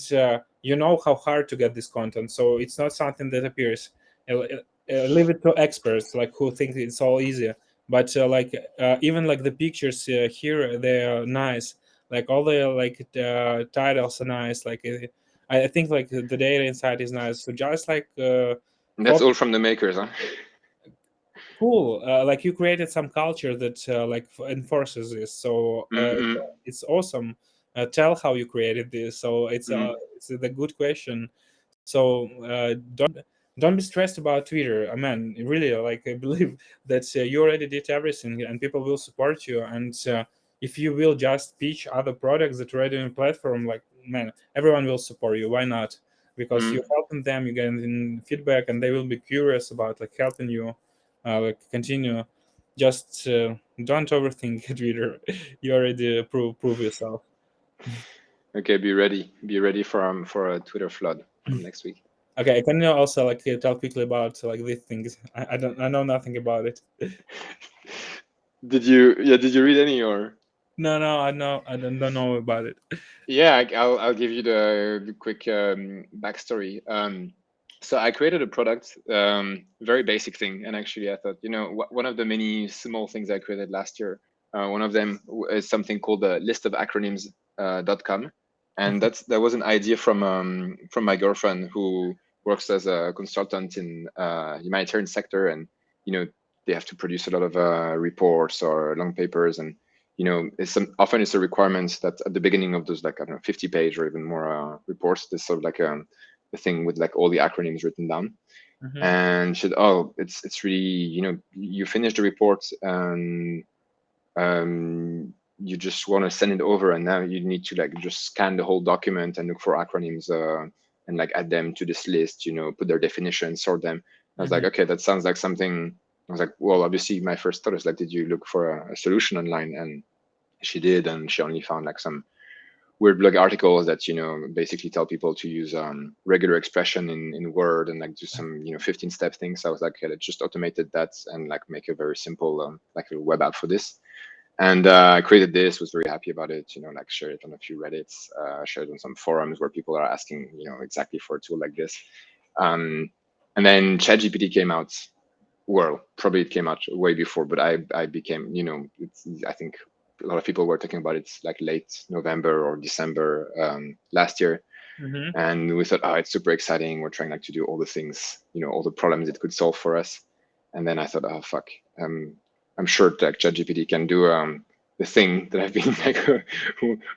you know how hard to get this content, so it's not something that appears. Leave it to experts, like who think it's all easy. But even like the pictures here, they are nice, like all the like titles are nice, like I think like the data inside is nice, so just like And that's all from the makers, huh? cool, like you created some culture that like enforces this, so it's awesome. Tell how you created this, so it's the good question. So don't be stressed about Twitter. I mean, really, like I believe that you already did everything, and people will support you. And if you will just pitch other products that are already on the platform, like man, everyone will support you. Why not? Because you're helping them, you're getting feedback, and they will be curious about like helping you. Like continue. Just don't overthink Twitter. You already prove yourself. Okay, be ready for a Twitter flood from next week. Okay, can you also like tell quickly about like these things? I know nothing about it. Did you read any or? No, I know, don't know about it. Yeah, I'll give you the quick backstory. So I created a product, very basic thing, and actually I thought, one of the many small things I created last year, one of them is something called the list of acronyms .com, and that was an idea from my girlfriend who works as a consultant in humanitarian sector, and you know they have to produce a lot of reports or long papers, and often it's a requirement that at the beginning of those, like, I don't know, 50-page or even more reports, there's sort of like a thing with like all the acronyms written down. Mm-hmm. And she said, oh, it's really, you finish the report and you just want to send it over, and now you need to like just scan the whole document and look for acronyms and like add them to this list, put their definition, sort them. I was like, Mm-hmm. okay, that sounds like something. I was like, well, obviously my first thought is like, did you look for a solution online? And she did, and she only found like some weird blog articles that basically tell people to use regular expression in Word and like do some 15-step things. So I was like, okay, let's just automated that and like make a very simple like a web app for this. And I created this, was very happy about it, like shared it on a few Reddits, shared on some forums where people are asking, exactly for a tool like this. Um, and then ChatGPT came out. Well, probably it came out way before, but I became, I think a lot of people were talking about it like late November or December last year. Mm-hmm. And we thought, oh, it's super exciting. We're trying like to do all the things, all the problems it could solve for us. And then I thought, oh fuck, I'm sure like ChatGPT can do the thing that I've been like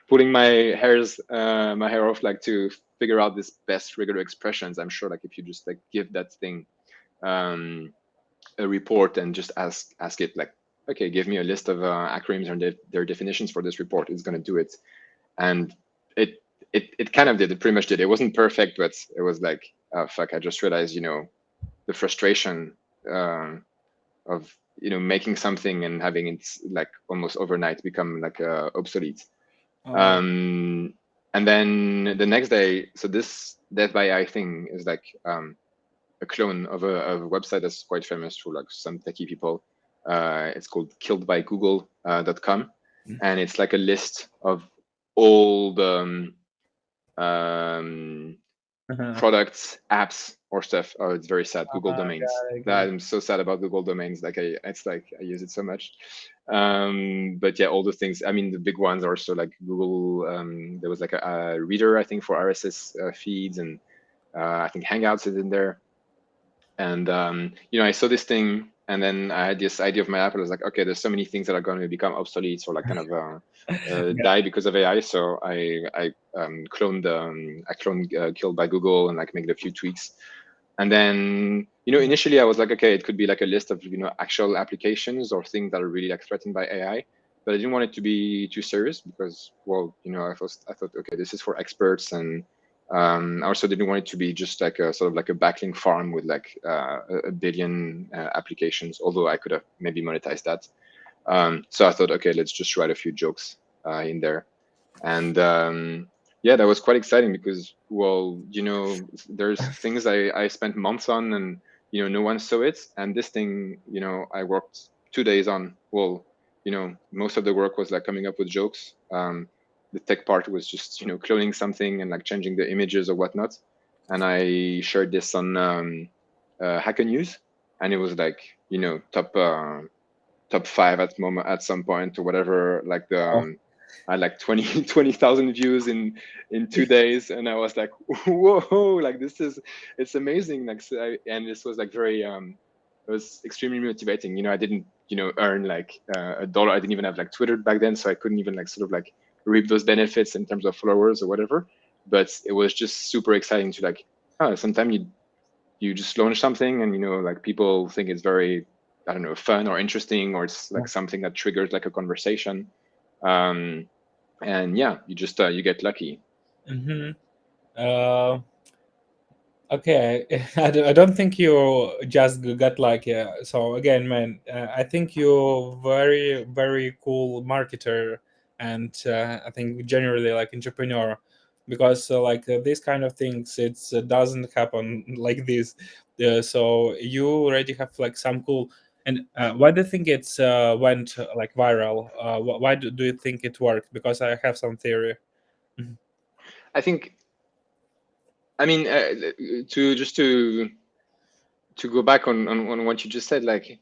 pulling my hair off like to figure out this best regular expressions. I'm sure like if you just like give that thing um, a report and just ask it like, okay, give me a list of acronyms and their definitions for this report, it's going to do it. And it kind of did. It pretty much did. It wasn't perfect, but it was like, oh fuck, I just realized, the frustration of making something and having it like almost overnight become like obsolete. Oh. And then the next day, so this deathbyai thing is like a clone of a website that's quite famous for like some techie people. It's called killedbygoogle.com, and it's like a list of all the um, Uh-huh. products, apps, or stuff. Oh, it's very sad. Google domains. Got it, got it. I'm so sad about Google domains. Like it's like I use it so much. But yeah, all the things. I mean, the big ones are also like Google. There was like a reader, I think, for RSS feeds, and I think Hangouts is in there. And I saw this thing, and then I had this idea of my app. I was like, okay, there's so many things that are going to become obsolete or like kind of die because of AI. So I cloned Killed by Google and like made a few tweaks. And then initially I was like, okay, it could be like a list of actual applications or things that are really like threatened by AI. But I didn't want it to be too serious because, well, I thought, okay, this is for experts, and I also didn't want it to be just like a sort of like a backlink farm with like a billion applications, although I could have maybe monetized that. So I thought, okay, let's just write a few jokes in there. And yeah, that was quite exciting because, well, there's things I spent months on, and no one saw it. And this thing, I worked 2 days on. Well, most of the work was like coming up with jokes. The tech part was just cloning something and like changing the images or whatnot. And I shared this on Hacker News, and it was like top 5 at some point or whatever. Like Oh. I had like 20,000 views in 2 days, and I was like, whoa, like it's amazing. Like, and this was like very it was extremely motivating. I didn't earn like a dollar. I didn't even have like Twitter back then, so I couldn't even like sort of like reap those benefits in terms of followers or whatever. But it was just super exciting to like, sometimes you just launch something, and like people think it's very, I don't know, fun or interesting, or it's like something that triggers like a conversation. um and yeah, you just you get lucky. Mm-hmm. Uh, okay, I don't think you just got like, so again, man, I think you're very, very cool marketer, and I think generally like entrepreneur, because these kind of things, it doesn't happen like this. So you already have like some cool. And why do you think it's went like viral? Why do you think it worked? Because I have some theory. Mhm. I think, I mean, to just to go back on what you just said, like,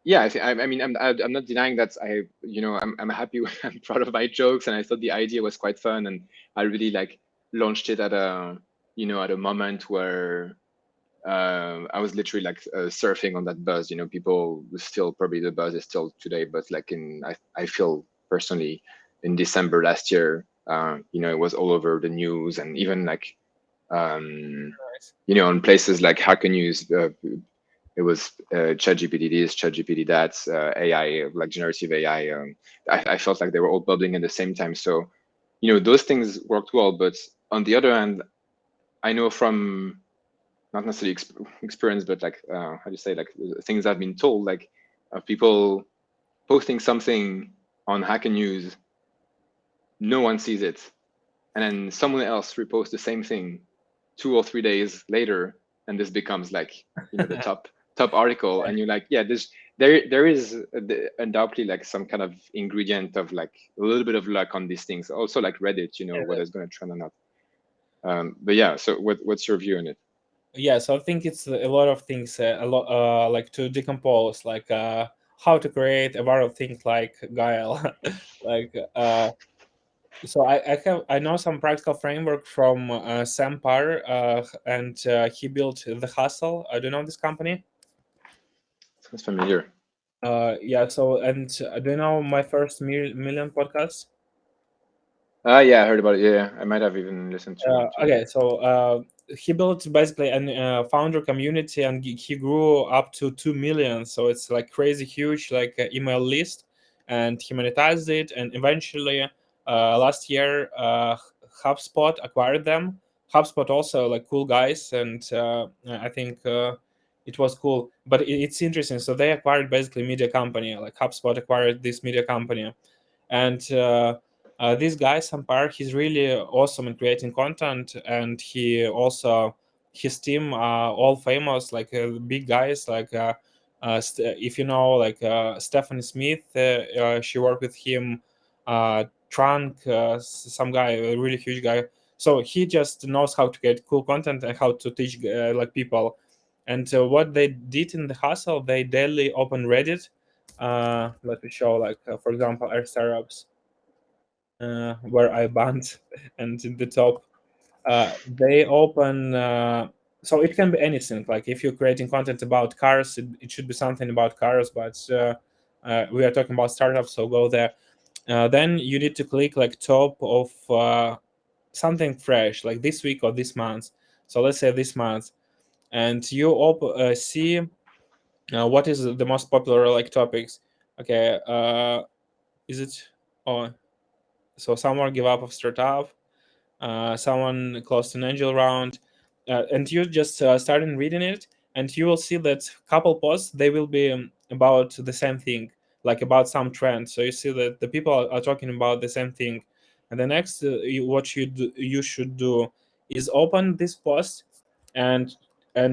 yeah, I mean, I'm not denying that I'm happy. I'm proud of my jokes, and I thought the idea was quite fun, and I really like launched it at a moment where I was literally like surfing on that buzz. People still, probably the buzz is still today, but like I feel personally in December last year, it was all over the news, and even like Nice. on places like Hacker News, it was ChatGPT this, ChatGPT that, AI, like generative AI. I felt like they were all bubbling at the same time. So, those things worked well. But on the other hand, I know from not necessarily experience, but like how do you say, like things I've been told, like of people posting something on Hacker News, no one sees it, and then someone else reposts the same thing 2 or 3 days later, and this becomes like the top article, and you're like, yeah, there is undoubtedly like some kind of ingredient of like a little bit of luck on these things. Also like Reddit, whether it's going to trend or not. But yeah, so what's your view on it? Yeah, so I think it's a lot of things, a lot like to decompose, like how to create a viral thing like Gaël. like so I know some practical framework from Sam Parr, and he built the Hustle. I don't know this company. Sounds familiar. Yeah. So, and do you know my first million podcast? Yeah, I heard about it. Yeah, I might have even listened to it. Okay, so he built basically an founder community, and he grew up to 2 million. So it's like crazy huge, like email list, and he monetized it. And eventually, last year, HubSpot acquired them. HubSpot also like cool guys, and I think it was cool. But it's interesting. So they acquired basically media company. Like HubSpot acquired this media company, and this guy Sampar, he's really awesome in creating content, and he also his team are all famous, like big guys, like if you know, like Stephanie Smith, she worked with him, Trunk, some guy, a really huge guy. So he just knows how to get cool content and how to teach like people. And what they did in the hustle, they daily open Reddit. Let me show, like for example, our startups, where I banned, and in the top, they open. So it can be anything. Like if you're creating content about cars, it should be something about cars. But we are talking about startups, so go there. Then you need to click like top of something fresh, like this week or this month. So let's say this month, and you see what is the most popular like topics. Okay, is it? Oh, so someone give up of startup, someone close to an angel round, and you just starting reading it, and you will see that couple posts, they will be about the same thing, like about some trend. So you see that the people are talking about the same thing, and the next what you should do is open this post and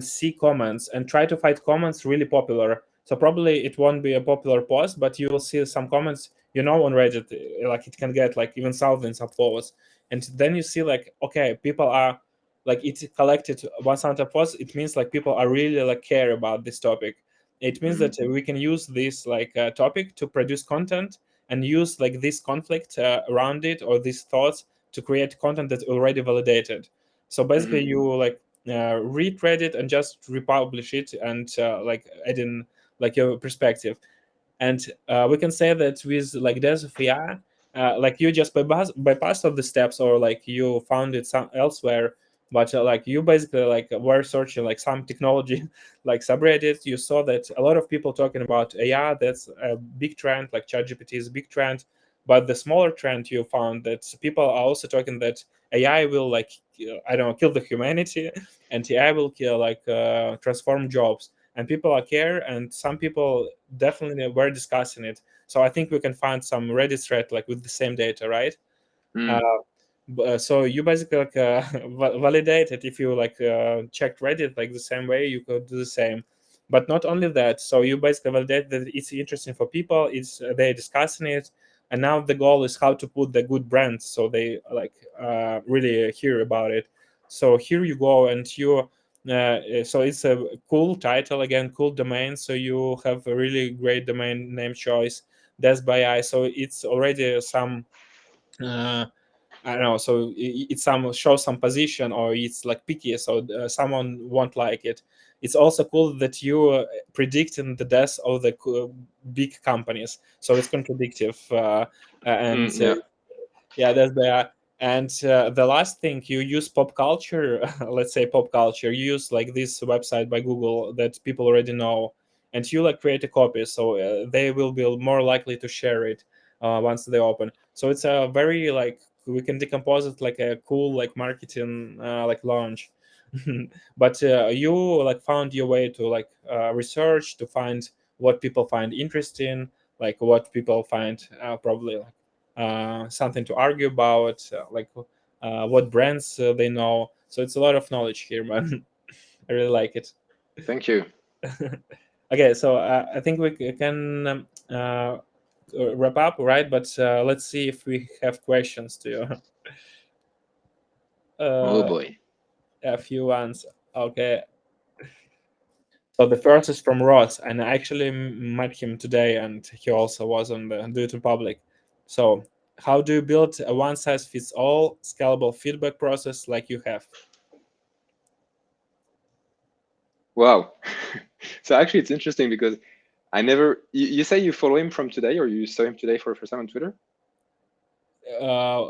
see comments and try to find comments really popular. So probably it won't be a popular post, but you will see some comments, on Reddit, like it can get like even thousands of followers. And then you see like, okay, people are like, it's collected 100 posts. It means like people are really like care about this topic. It means that we can use this like topic to produce content, and use like this conflict around it, or these thoughts, to create content that's already validated. So basically you like read Reddit and just republish it, and like add in like your perspective. And we can say that with like deathbyai, like you just bypass all the steps, or like you found it some elsewhere, but like you basically like were searching like some technology like subreddit. You saw that a lot of people talking about AI, that's a big trend, like ChatGPT is a big trend. But the smaller trend, you found that people are also talking that AI will like I don't know, kill the humanity, and AI will kill like transform jobs, and people are care, and some people definitely were discussing it. So I think we can find some Reddit thread like with the same data, right? uh, Mm. so you basically like validate it. If you like checked Reddit like the same way, you could do the same. But not only that, so you basically validate that it's interesting for people, it's they're discussing it, and now the goal is how to put the good brands so they like really hear about it. So here you go, and you so it's a cool title, again, cool domain, so you have a really great domain name choice, deathbyai, so it's already some I don't know, so it some shows some position, or it's like picky, so someone won't like it. It's also cool that you predicting the death of the big companies, so it's contradictive, and Yeah. yeah, that's the and the last thing, you use pop culture, let's say pop culture, you use like this website by Google that people already know, and you like create a copy, so they will be more likely to share it once they open. So it's a very like, we can decompose it like a cool like marketing like launch. But you like found your way to like research to find what people find interesting, like what people find probably like something to argue about, like what brands they know. So it's a lot of knowledge here, man. I really like it. Thank you. Okay, so I think we can wrap up, right? But let's see if we have questions to you. Oh uh, boy. a few ones. Okay. So the first is from Ross, and I actually met him today, and he also was on the Do It in Public. So, how do you build a one-size-fits-all scalable feedback process like you have? Wow. So actually, it's interesting because I never. You say you follow him from today, or you saw him today for the first time on Twitter?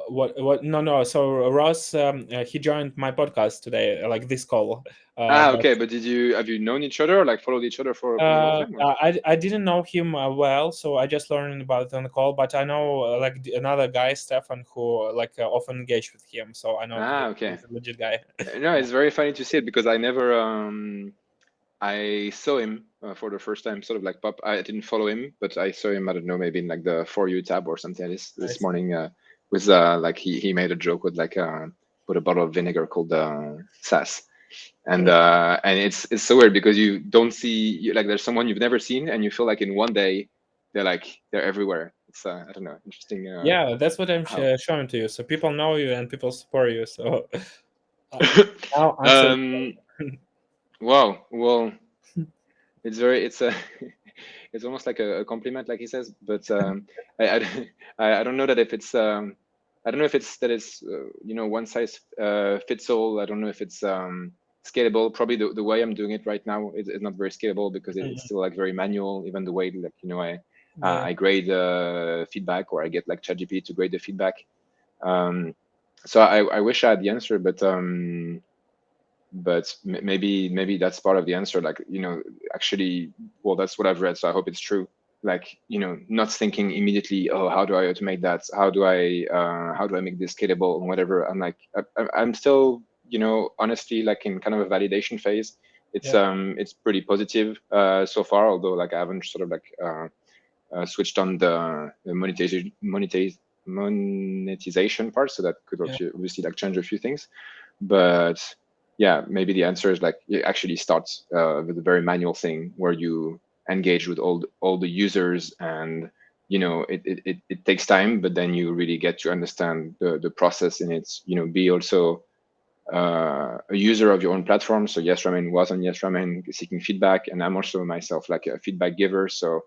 What? No, no. So Ross, he joined my podcast today, like this call. Ah, But okay. But have you known each other, or like followed each other for a pretty long time? Or? I didn't know him well, so I just learned about it on the call. But I know like another guy, Stefan, who like often engage with him, so I know Ah, okay. he's a legit guy. No, Yeah. it's very funny to see it because I never. I saw him for the first time, sort of like pop. I didn't follow him, but I saw him. I don't know, maybe in like the For You tab or something like this Nice. morning. With like he made a joke with like with a bottle of vinegar called sass, and it's so weird because you don't see like there's someone you've never seen, and you feel like in one day they're everywhere. It's I don't know, interesting. Yeah, that's what I'm How showing to you. So people know you and people support you. So now answer. um wow, well, it's very it's a it's almost like a compliment, like he says, but I, I I don't know that if it's I don't know if it's that it's one size fits all. I don't know if it's scalable. Probably the way I'm doing it right now is not very scalable because it's still like very manual. Even the way like Yeah, I grade feedback, or I get like ChatGPT to grade the feedback. So I wish I had the answer, but maybe that's part of the answer, like actually, well, that's what I've read, so I hope it's true. Like not thinking immediately, oh, how do I automate that, how do I make this scalable and whatever. I'm like I'm still honestly like in kind of a validation phase. yeah, It's pretty positive so far, although like I haven't sort of like switched on the monetization part, so that could yeah, obviously like change a few things. But yeah, maybe the answer is like it actually starts with a very manual thing where you engage with all the users, and it takes time, but then you really get to understand the process in its be also a user of your own platform. So yesRamen was on yesRamen seeking feedback, and I'm also myself like a feedback giver. So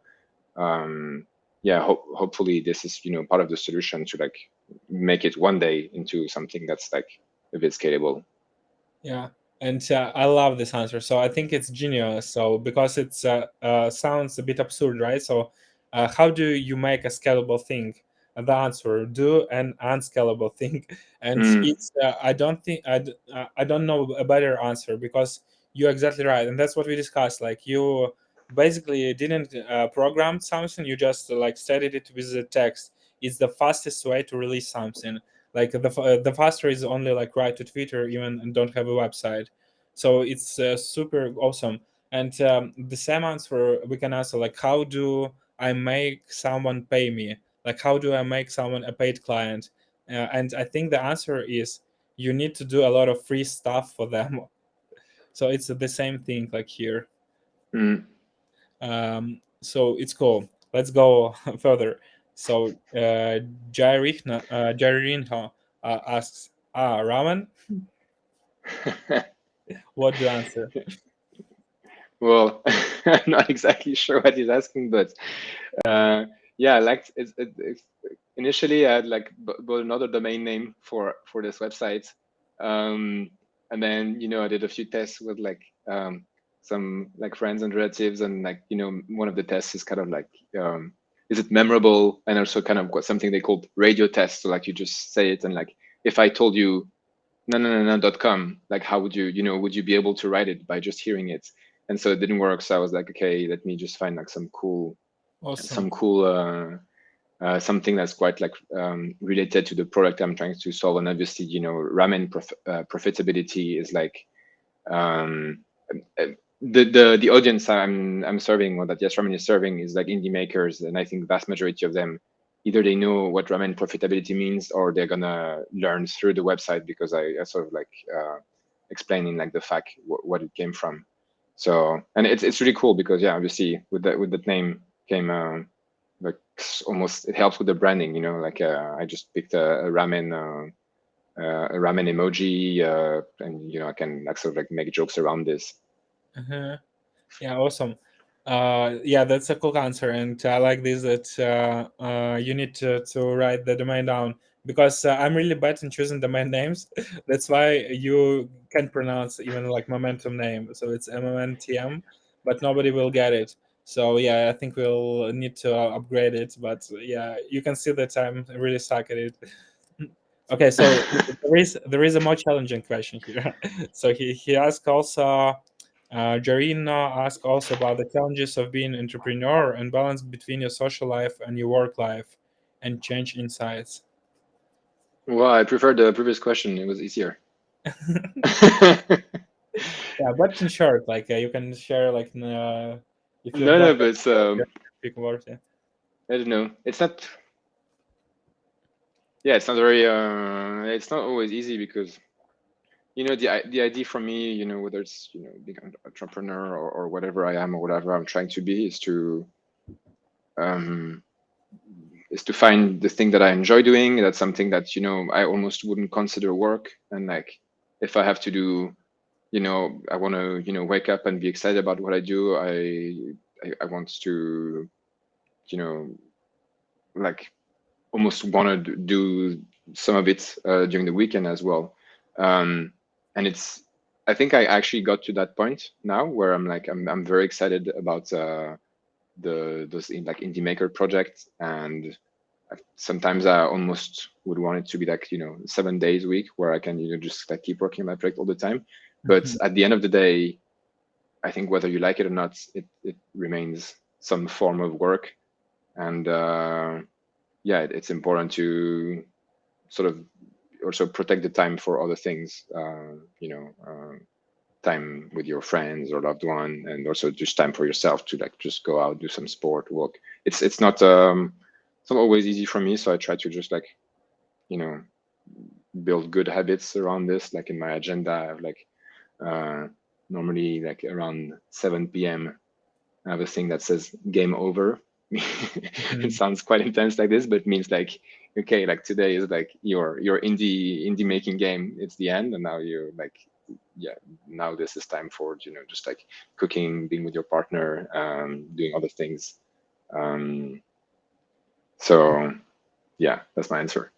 yeah, hopefully this is part of the solution to like make it one day into something that's like a bit scalable. yeah. And I love this answer. So I think it's genius. So because it's sounds a bit absurd, right? So how do you make a scalable thing? And the answer: do an unscalable thing. And Mm, it's I don't think I don't know a better answer, because you're exactly right, and that's what we discussed. Like you basically didn't program something; you just like studied it with the text. It's the fastest way to release something. Like the faster is only like write to Twitter, even and don't have a website. So it's super awesome. And the same answer we can answer, like how do I make someone pay me, like how do I make someone a paid client. And I think the answer is you need to do a lot of free stuff for them. So it's the same thing like here. Mm. So it's cool. Let's go further. So Jairino asks, ramen. What do you answer? Well, I'm not exactly sure what he's asking, but uh, yeah, like initially I had like bought another domain name for this website, um, and then I did a few tests with like some like friends and relatives, and like one of the tests is kind of like is it memorable, and also kind of got something they called radio test. So like you just say it, and like if I told you no.com, like how would would you be able to write it by just hearing it? And so it didn't work. So I was like, okay, let me just find like Awesome. some cool something that's quite like related to the product I'm trying to solve. And obviously, ramen profitability is like um, uh, the audience I'm serving, or that yesRamen is serving, is like indie makers, and I think vast majority of them either they know what ramen profitability means, or they're gonna learn through the website, because I sort of like explaining like the fact what it came from. So, and it's really cool because yeah, obviously with that name came like almost it helps with the branding, like I just picked a ramen emoji, and I can like sort of like make jokes around this. Uh-huh. Yeah, awesome. Yeah, that's a cool answer, and I like this that you need to write the domain down, because I'm really bad in choosing domain names. That's why you can pronounce even like momentum name. So it's MMNTM, but nobody will get it. So yeah, I think we'll need to upgrade it. But yeah, you can see that I'm really stuck at it. Okay, so there is a more challenging question here. So he asked also. Jarina asked also about the challenges of being an entrepreneur and balance between your social life and your work life, and change insights. Well, I prefer the previous question. It was easier. Yeah, but in short, like you can share like if you No, don't no, but it's speak about it. I don't know. It's not. Yeah, it's not very. It's not always easy because the idea for me, whether it's big entrepreneur or whatever I am or whatever I'm trying to be, um is to find the thing that I enjoy doing. That's something that I almost wouldn't consider work, and like if I have to do, I want to wake up and be excited about what I do. I want to you know like almost want to do some of it during the weekend as well. And I think I actually got to that point now where I'm very excited about those like indie maker projects, and sometimes I almost would want it to be like 7 days a week where I can just like keep working on my project all the time. But Mhm. at the end of the day, I think whether you like it or not, it remains some form of work. And yeah, it's important to sort of also protect the time for other things, time with your friends or loved one, and also just time for yourself to like just go out, do some sport, walk. It's not always easy for me, so I try to just like you know build good habits around this. Like in my agenda, I have like uh, normally like around 7 p.m. I have a thing that says game over. It Mhm. sounds quite intense like this, but it means like, okay, like today is like your indie making game. It's the end, and now you like, yeah, now this is time for just like cooking, being with your partner, doing other things. Um, so yeah, that's my answer.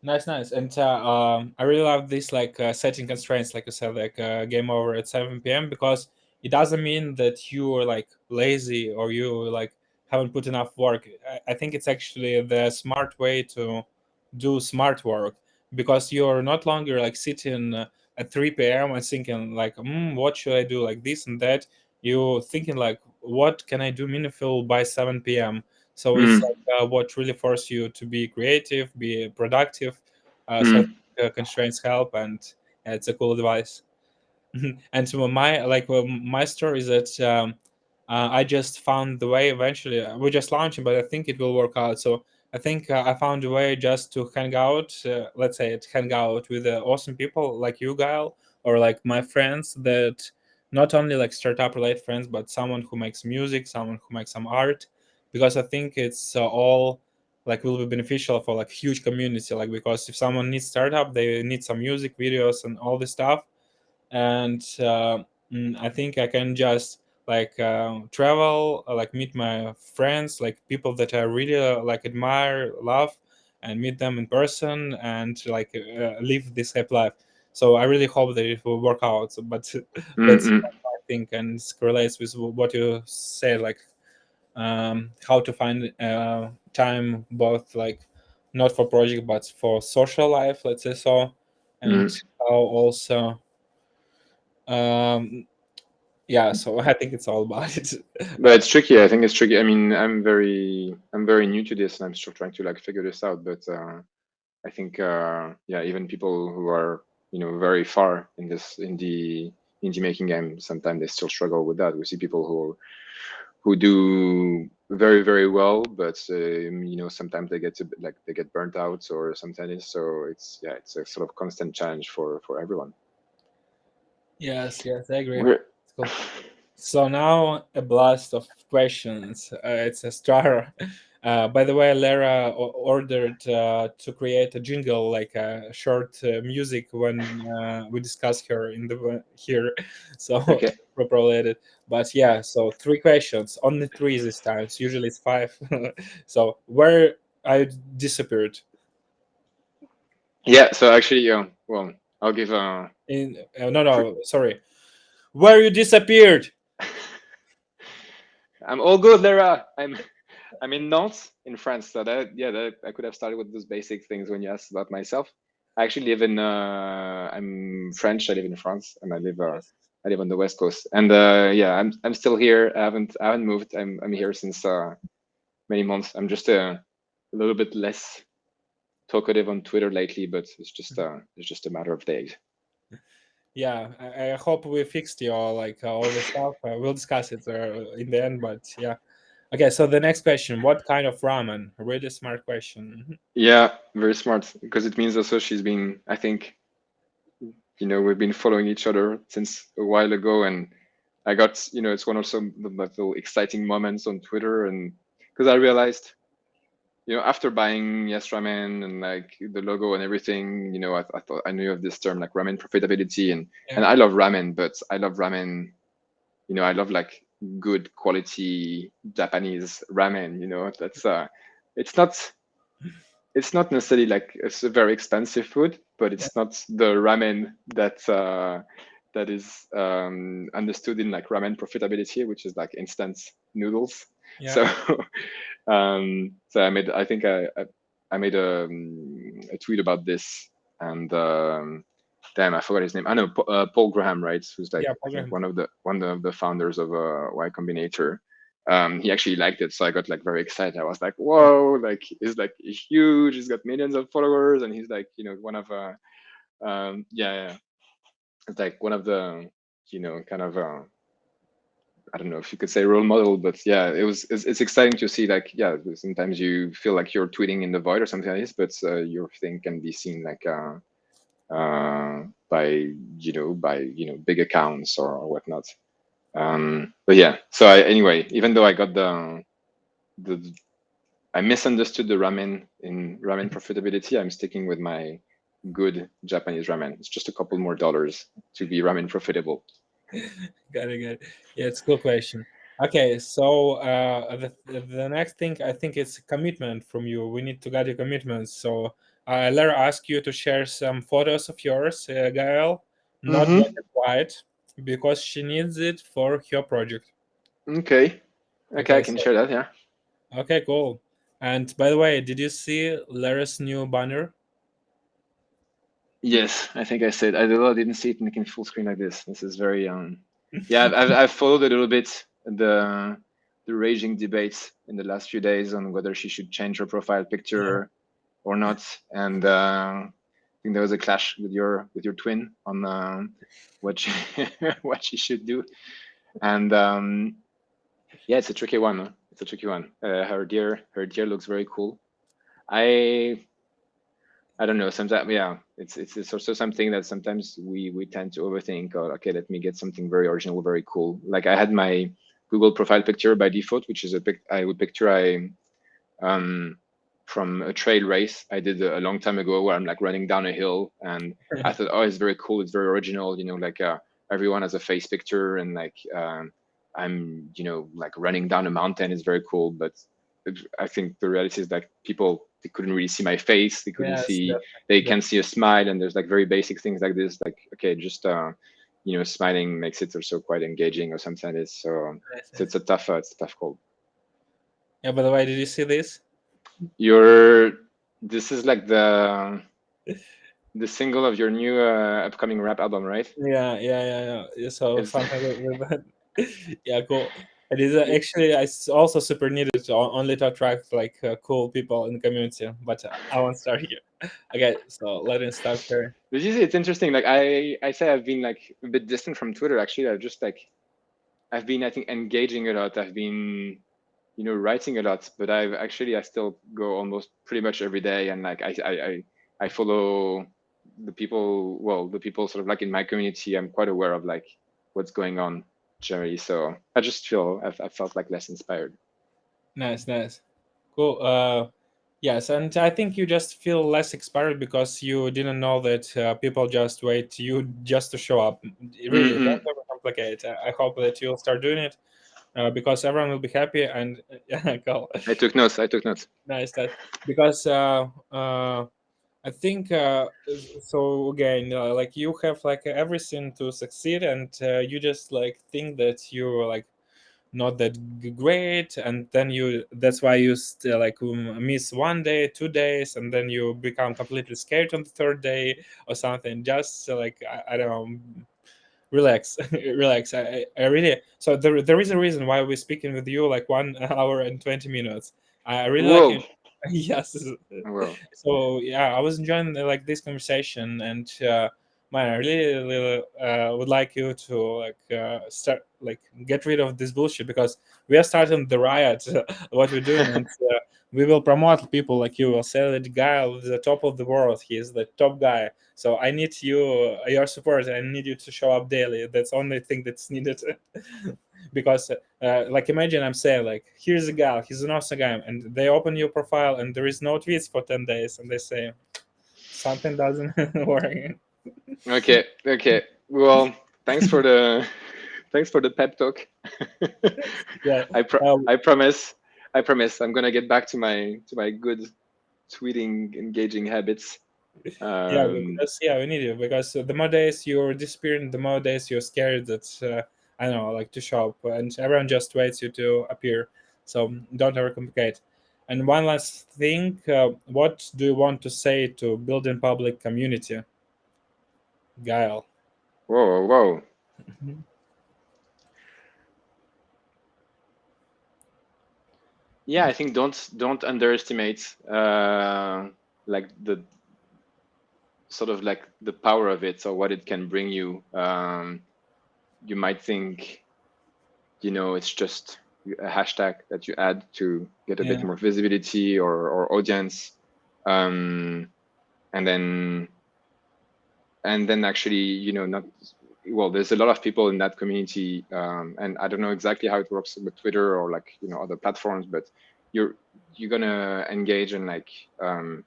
Nice, nice. And I really love this like setting constraints, like you said, like game over at 7 p.m. because it doesn't mean that you are like lazy or you like haven't put enough work. I think it's actually the smart way to do smart work, because you're not longer like sitting at 3 p.m. and thinking like, what should I do, like this and that. You thinking like, what can I do meaningful by 7 p.m. So it's Mm, like what really force you to be creative, be productive. So I mm, think constraints help, and it's a cool device. And so my story is that I just found the way. Eventually, we're just launching, but I think it will work out. So I think I found a way just to hang out. Let's say hang out with awesome people like you, Gaël, or like my friends that not only like startup related friends, but someone who makes music, someone who makes some art, because I think it's all like will be beneficial for like huge community. Like because if someone needs startup, they need some music videos and all this stuff, and I think I can just like travel, like meet my friends, like people that I really like admire, love, and meet them in person, and like live this happy life. So I really hope that it will work out. But that's Mm-mm. what I think, and it correlates with what you said, like how to find time both like not for project but for social life, let's say so, and Mm. how also um, yeah. So I think it's all about it. But it's tricky. I think it's tricky. I mean, I'm very new to this, and I'm still trying to like figure this out. But I think yeah, even people who are very far in the indie making game, sometimes they still struggle with that. We see people who do very very well, but sometimes they get like they get burnt out or something. So it's a sort of constant challenge for everyone. Yes, yes, I agree. We're It's cool. So now a blast of questions. It's a starter. By the way, Lara ordered to create a jingle, like a short music when we discuss her in the here, so okay. proper related. But yeah, so three questions, only three this time. So usually it's five. So where I disappeared Yeah. So actually, well, I'll give in? No, no, sorry. Where you disappeared? I'm all good, Lara. I'm in Nantes in France. So that I could have started with those basic things when you asked about myself. I actually live in I'm French. I live in France, and Yes. I live on the West Coast. And yeah, I'm still here. I haven't moved. I'm here since many months. I'm just a little bit less talkative on Twitter lately, but it's just a matter of days. Yeah, I hope we fixed your like all the stuff. We'll discuss it in the end, but yeah. Okay, so the next question: what kind of ramen? A really smart question. Yeah, very smart because it means also she's been. I think we've been following each other since a while ago, and I got it's one of some of the little exciting moments on Twitter, and because I realized after buying yesRamen and like the logo and everything, I thought I knew of this term like ramen profitability, and Yeah, I love ramen, but I love ramen. I love like good quality Japanese ramen. That's it's not it's not necessarily like it's a very expensive food, but yeah, it's not the ramen that is understood in like ramen profitability, which is like instant noodles. yeah, So so I think I made a tweet about this, and damn, I forgot his name. I know Paul Graham, right? Who's like yeah. I think Program. one of the founders of Y Combinator. He actually liked it, so I got like very excited. I was like, Yeah, "Whoa!" Like he's like huge. He's got millions of followers, and he's like one of yeah, it's like one of the kind of I don't know if you could say role model, but yeah, it's exciting to see like yeah, sometimes you feel like you're tweeting in the void or something like this, but your thing can be seen like by big accounts or whatnot. But yeah, so anyway, even though the I misunderstood the ramen in ramen profitability, I'm sticking with my good Japanese ramen. It's just a couple more dollars to be ramen profitable. got it, got it. Yeah, it's a cool question. Okay, so the next thing I think it's commitment from you. We need to get your commitments. So Lara ask you to share some photos of yours, Gaël, not black Mm-hmm. and white, because she needs it for her project. Okay. Okay, I Okay, can so share that. Yeah. okay, cool. And by the way, did you see Lara's new banner? Yes, I think I said. Although I didn't see it in full screen like this. This is very Yeah, I've followed a little bit the raging debates in the last few days on whether she should change her profile Yeah, picture or not, and I think there was a clash with your twin on what she what she should do, and yeah, it's a tricky one. Huh? It's a tricky one. Her deer looks very cool. I I don't know. Sometimes, yeah, it's also something that sometimes we tend to overthink. Or okay, let me get something very original, very cool. Like I had my Google profile picture by default, which is a picture I from a trail race I did a long time ago, where I'm like running down a hill, and I thought, oh, it's very cool, it's very original. Like everyone has a face picture, and like I'm like running down a mountain is very cool, but I think the reality is like people, they couldn't really see my face, they couldn't Yes, see, that, they that, can see a smile, and there's like very basic things like this, like okay, just smiling makes it also quite engaging or something like this. So yes, so yes. it's a tough call. Yeah. By the way, did you see this? Your This is like the single of your new upcoming rap album, right? Yeah. So It's something with that. Yeah, cool. It is actually it's also super needed to only to attract like cool people in the community. But I won't start here. Okay, so let me start here. But you see, it's interesting. Like I say, I've been like a bit distant from Twitter. Actually, I've been, I think, engaging a lot. I've been writing a lot, but I still go almost pretty much every day, and like I follow the people sort of like in my community. I'm quite aware of like what's going on generally. So I just feel I felt like less inspired. Nice. Cool. Yes, and I think you just feel less inspired because you didn't know that people just wait you just to show up. Really, don't Mm-mm. overcomplicate. I hope that you'll start doing it because everyone will be happy and yeah, cool. I took notes. I took notes. Nice that because I think so again like you have like everything to succeed and you just like think that you're like not that great and then you that's why you still like miss 1 day 2 days and then you become completely scared on the third day or something just like I don't know relax relax I really so there is a reason why we're speaking with you like 1 hour and 20 minutes I really like Whoa. it. Yes. Whoa. So yeah, I was enjoying like this conversation and man I really would like you to like start like get rid of this bullshit because we are starting the riot what we're doing and we will promote people like you will say that Gaël is the top of the world, he is the top guy, so I need your support. I need you to show up daily. That's the only thing that's needed. Because, like, imagine I'm saying, like, here's a guy, he's an awesome guy, and they open your profile and there is no tweets for 10 days, and they say something doesn't work. Okay. Okay. Well, thanks for the thanks for the pep talk. Yeah, I pro uh, I promise. I promise. I'm gonna get back to my good tweeting, engaging habits. yeah, Um, because yeah, we need you because the more days you're disappearing, the more days you're scared that I don't know, like to show up, and everyone just waits you to appear. So don't overcomplicate. And one last thing, what do you want to say to building public community, Gaël? whoa, whoa. Yeah, I think don't underestimate like the sort of like the power of it or what it can bring you. You might think, it's just a hashtag that you add to get a bit Yeah, more visibility or audience. Um, and then actually, not well, there's a lot of people in that community, and I don't know exactly how it works with Twitter or like other platforms, but you're gonna engage and like sort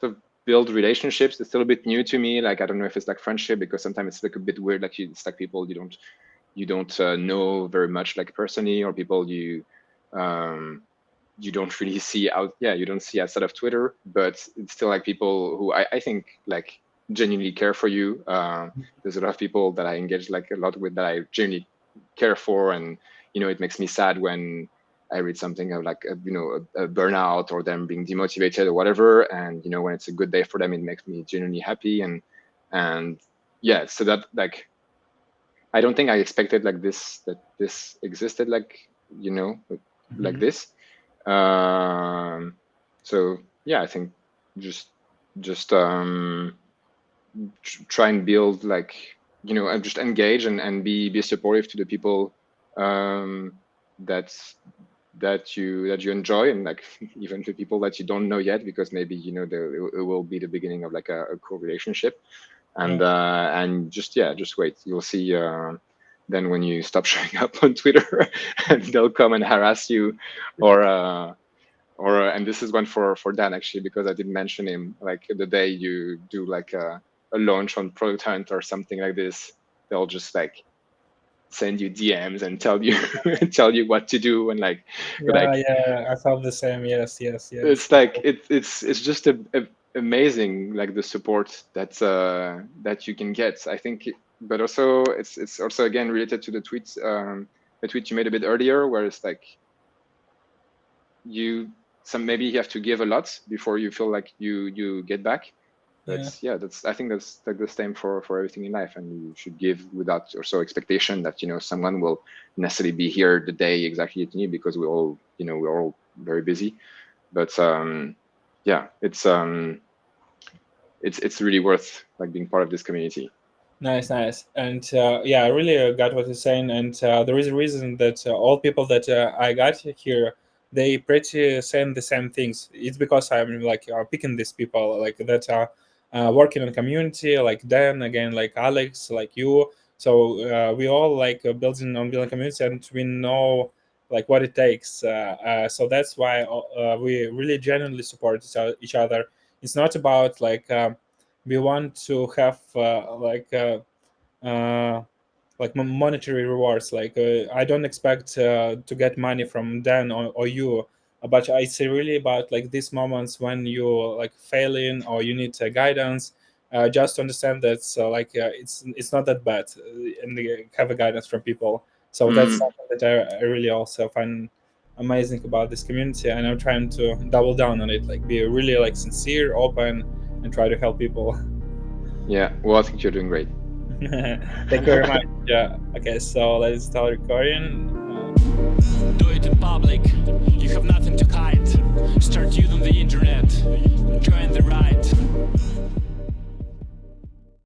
of build relationships. It's still a bit new to me. Like I don't know if it's like friendship because sometimes it's like a bit weird. Like it's like people you don't know very much like personally, or people you don't really see out. Yeah, you don't see outside of Twitter, but it's still like people who I think like genuinely care for you. There's a lot of people that I engage like a lot with that I genuinely care for, and it makes me sad when I read something of like a burnout or them being demotivated or whatever, and when it's a good day for them, it makes me genuinely happy, and yeah, so that like I don't think I expected like this, that this existed like hmm this. Um, so yeah, I think just just try and build like and just engage and be supportive to the people that that you enjoy, and like even to people that you don't know yet, because maybe it will be the beginning of like a cool relationship. And just wait, you'll see. Then when you stop showing up on Twitter, and they'll come and harass you, or and this is one for Dan actually, because I didn't mention him. Like the day you do like a launch on Product Hunt or something like this, they'll just like send you DMs and tell you tell you what to do, and like I felt the same. Yes. it's like it's just amazing, like the support that you can get, I think. But also it's also again related to the tweet you made a bit earlier, where it's like maybe you have to give a lot before you feel like you get back. But I think that's like the same for everything in life, and you should give without also expectation that someone will necessarily be here the day exactly at you, because we're all very busy. But it's really worth like being part of this community. Nice. And I really got what you're saying. And there is a reason that all people that I got here, they pretty saying the same things. It's because I'm like picking these people like that are working in community, like Dan, again, like Alex, like you. So we all like building community, and we know like what it takes. So that's why we really genuinely support each other. It's not about like we want to have monetary rewards. Like I don't expect to get money from Dan or you, but it's really about like these moments when you like failing or you need guidance. Just to understand that it's not that bad, and have a guidance from people. So that's something that I really also find amazing about this community, and I'm trying to double down on it, like be really like sincere, open, and try to help people. Yeah, well, I think you're doing great. Thank you very much. Okay, so let's start recording. Do it in public. You have nothing to hide. Start using the internet. Join the ride.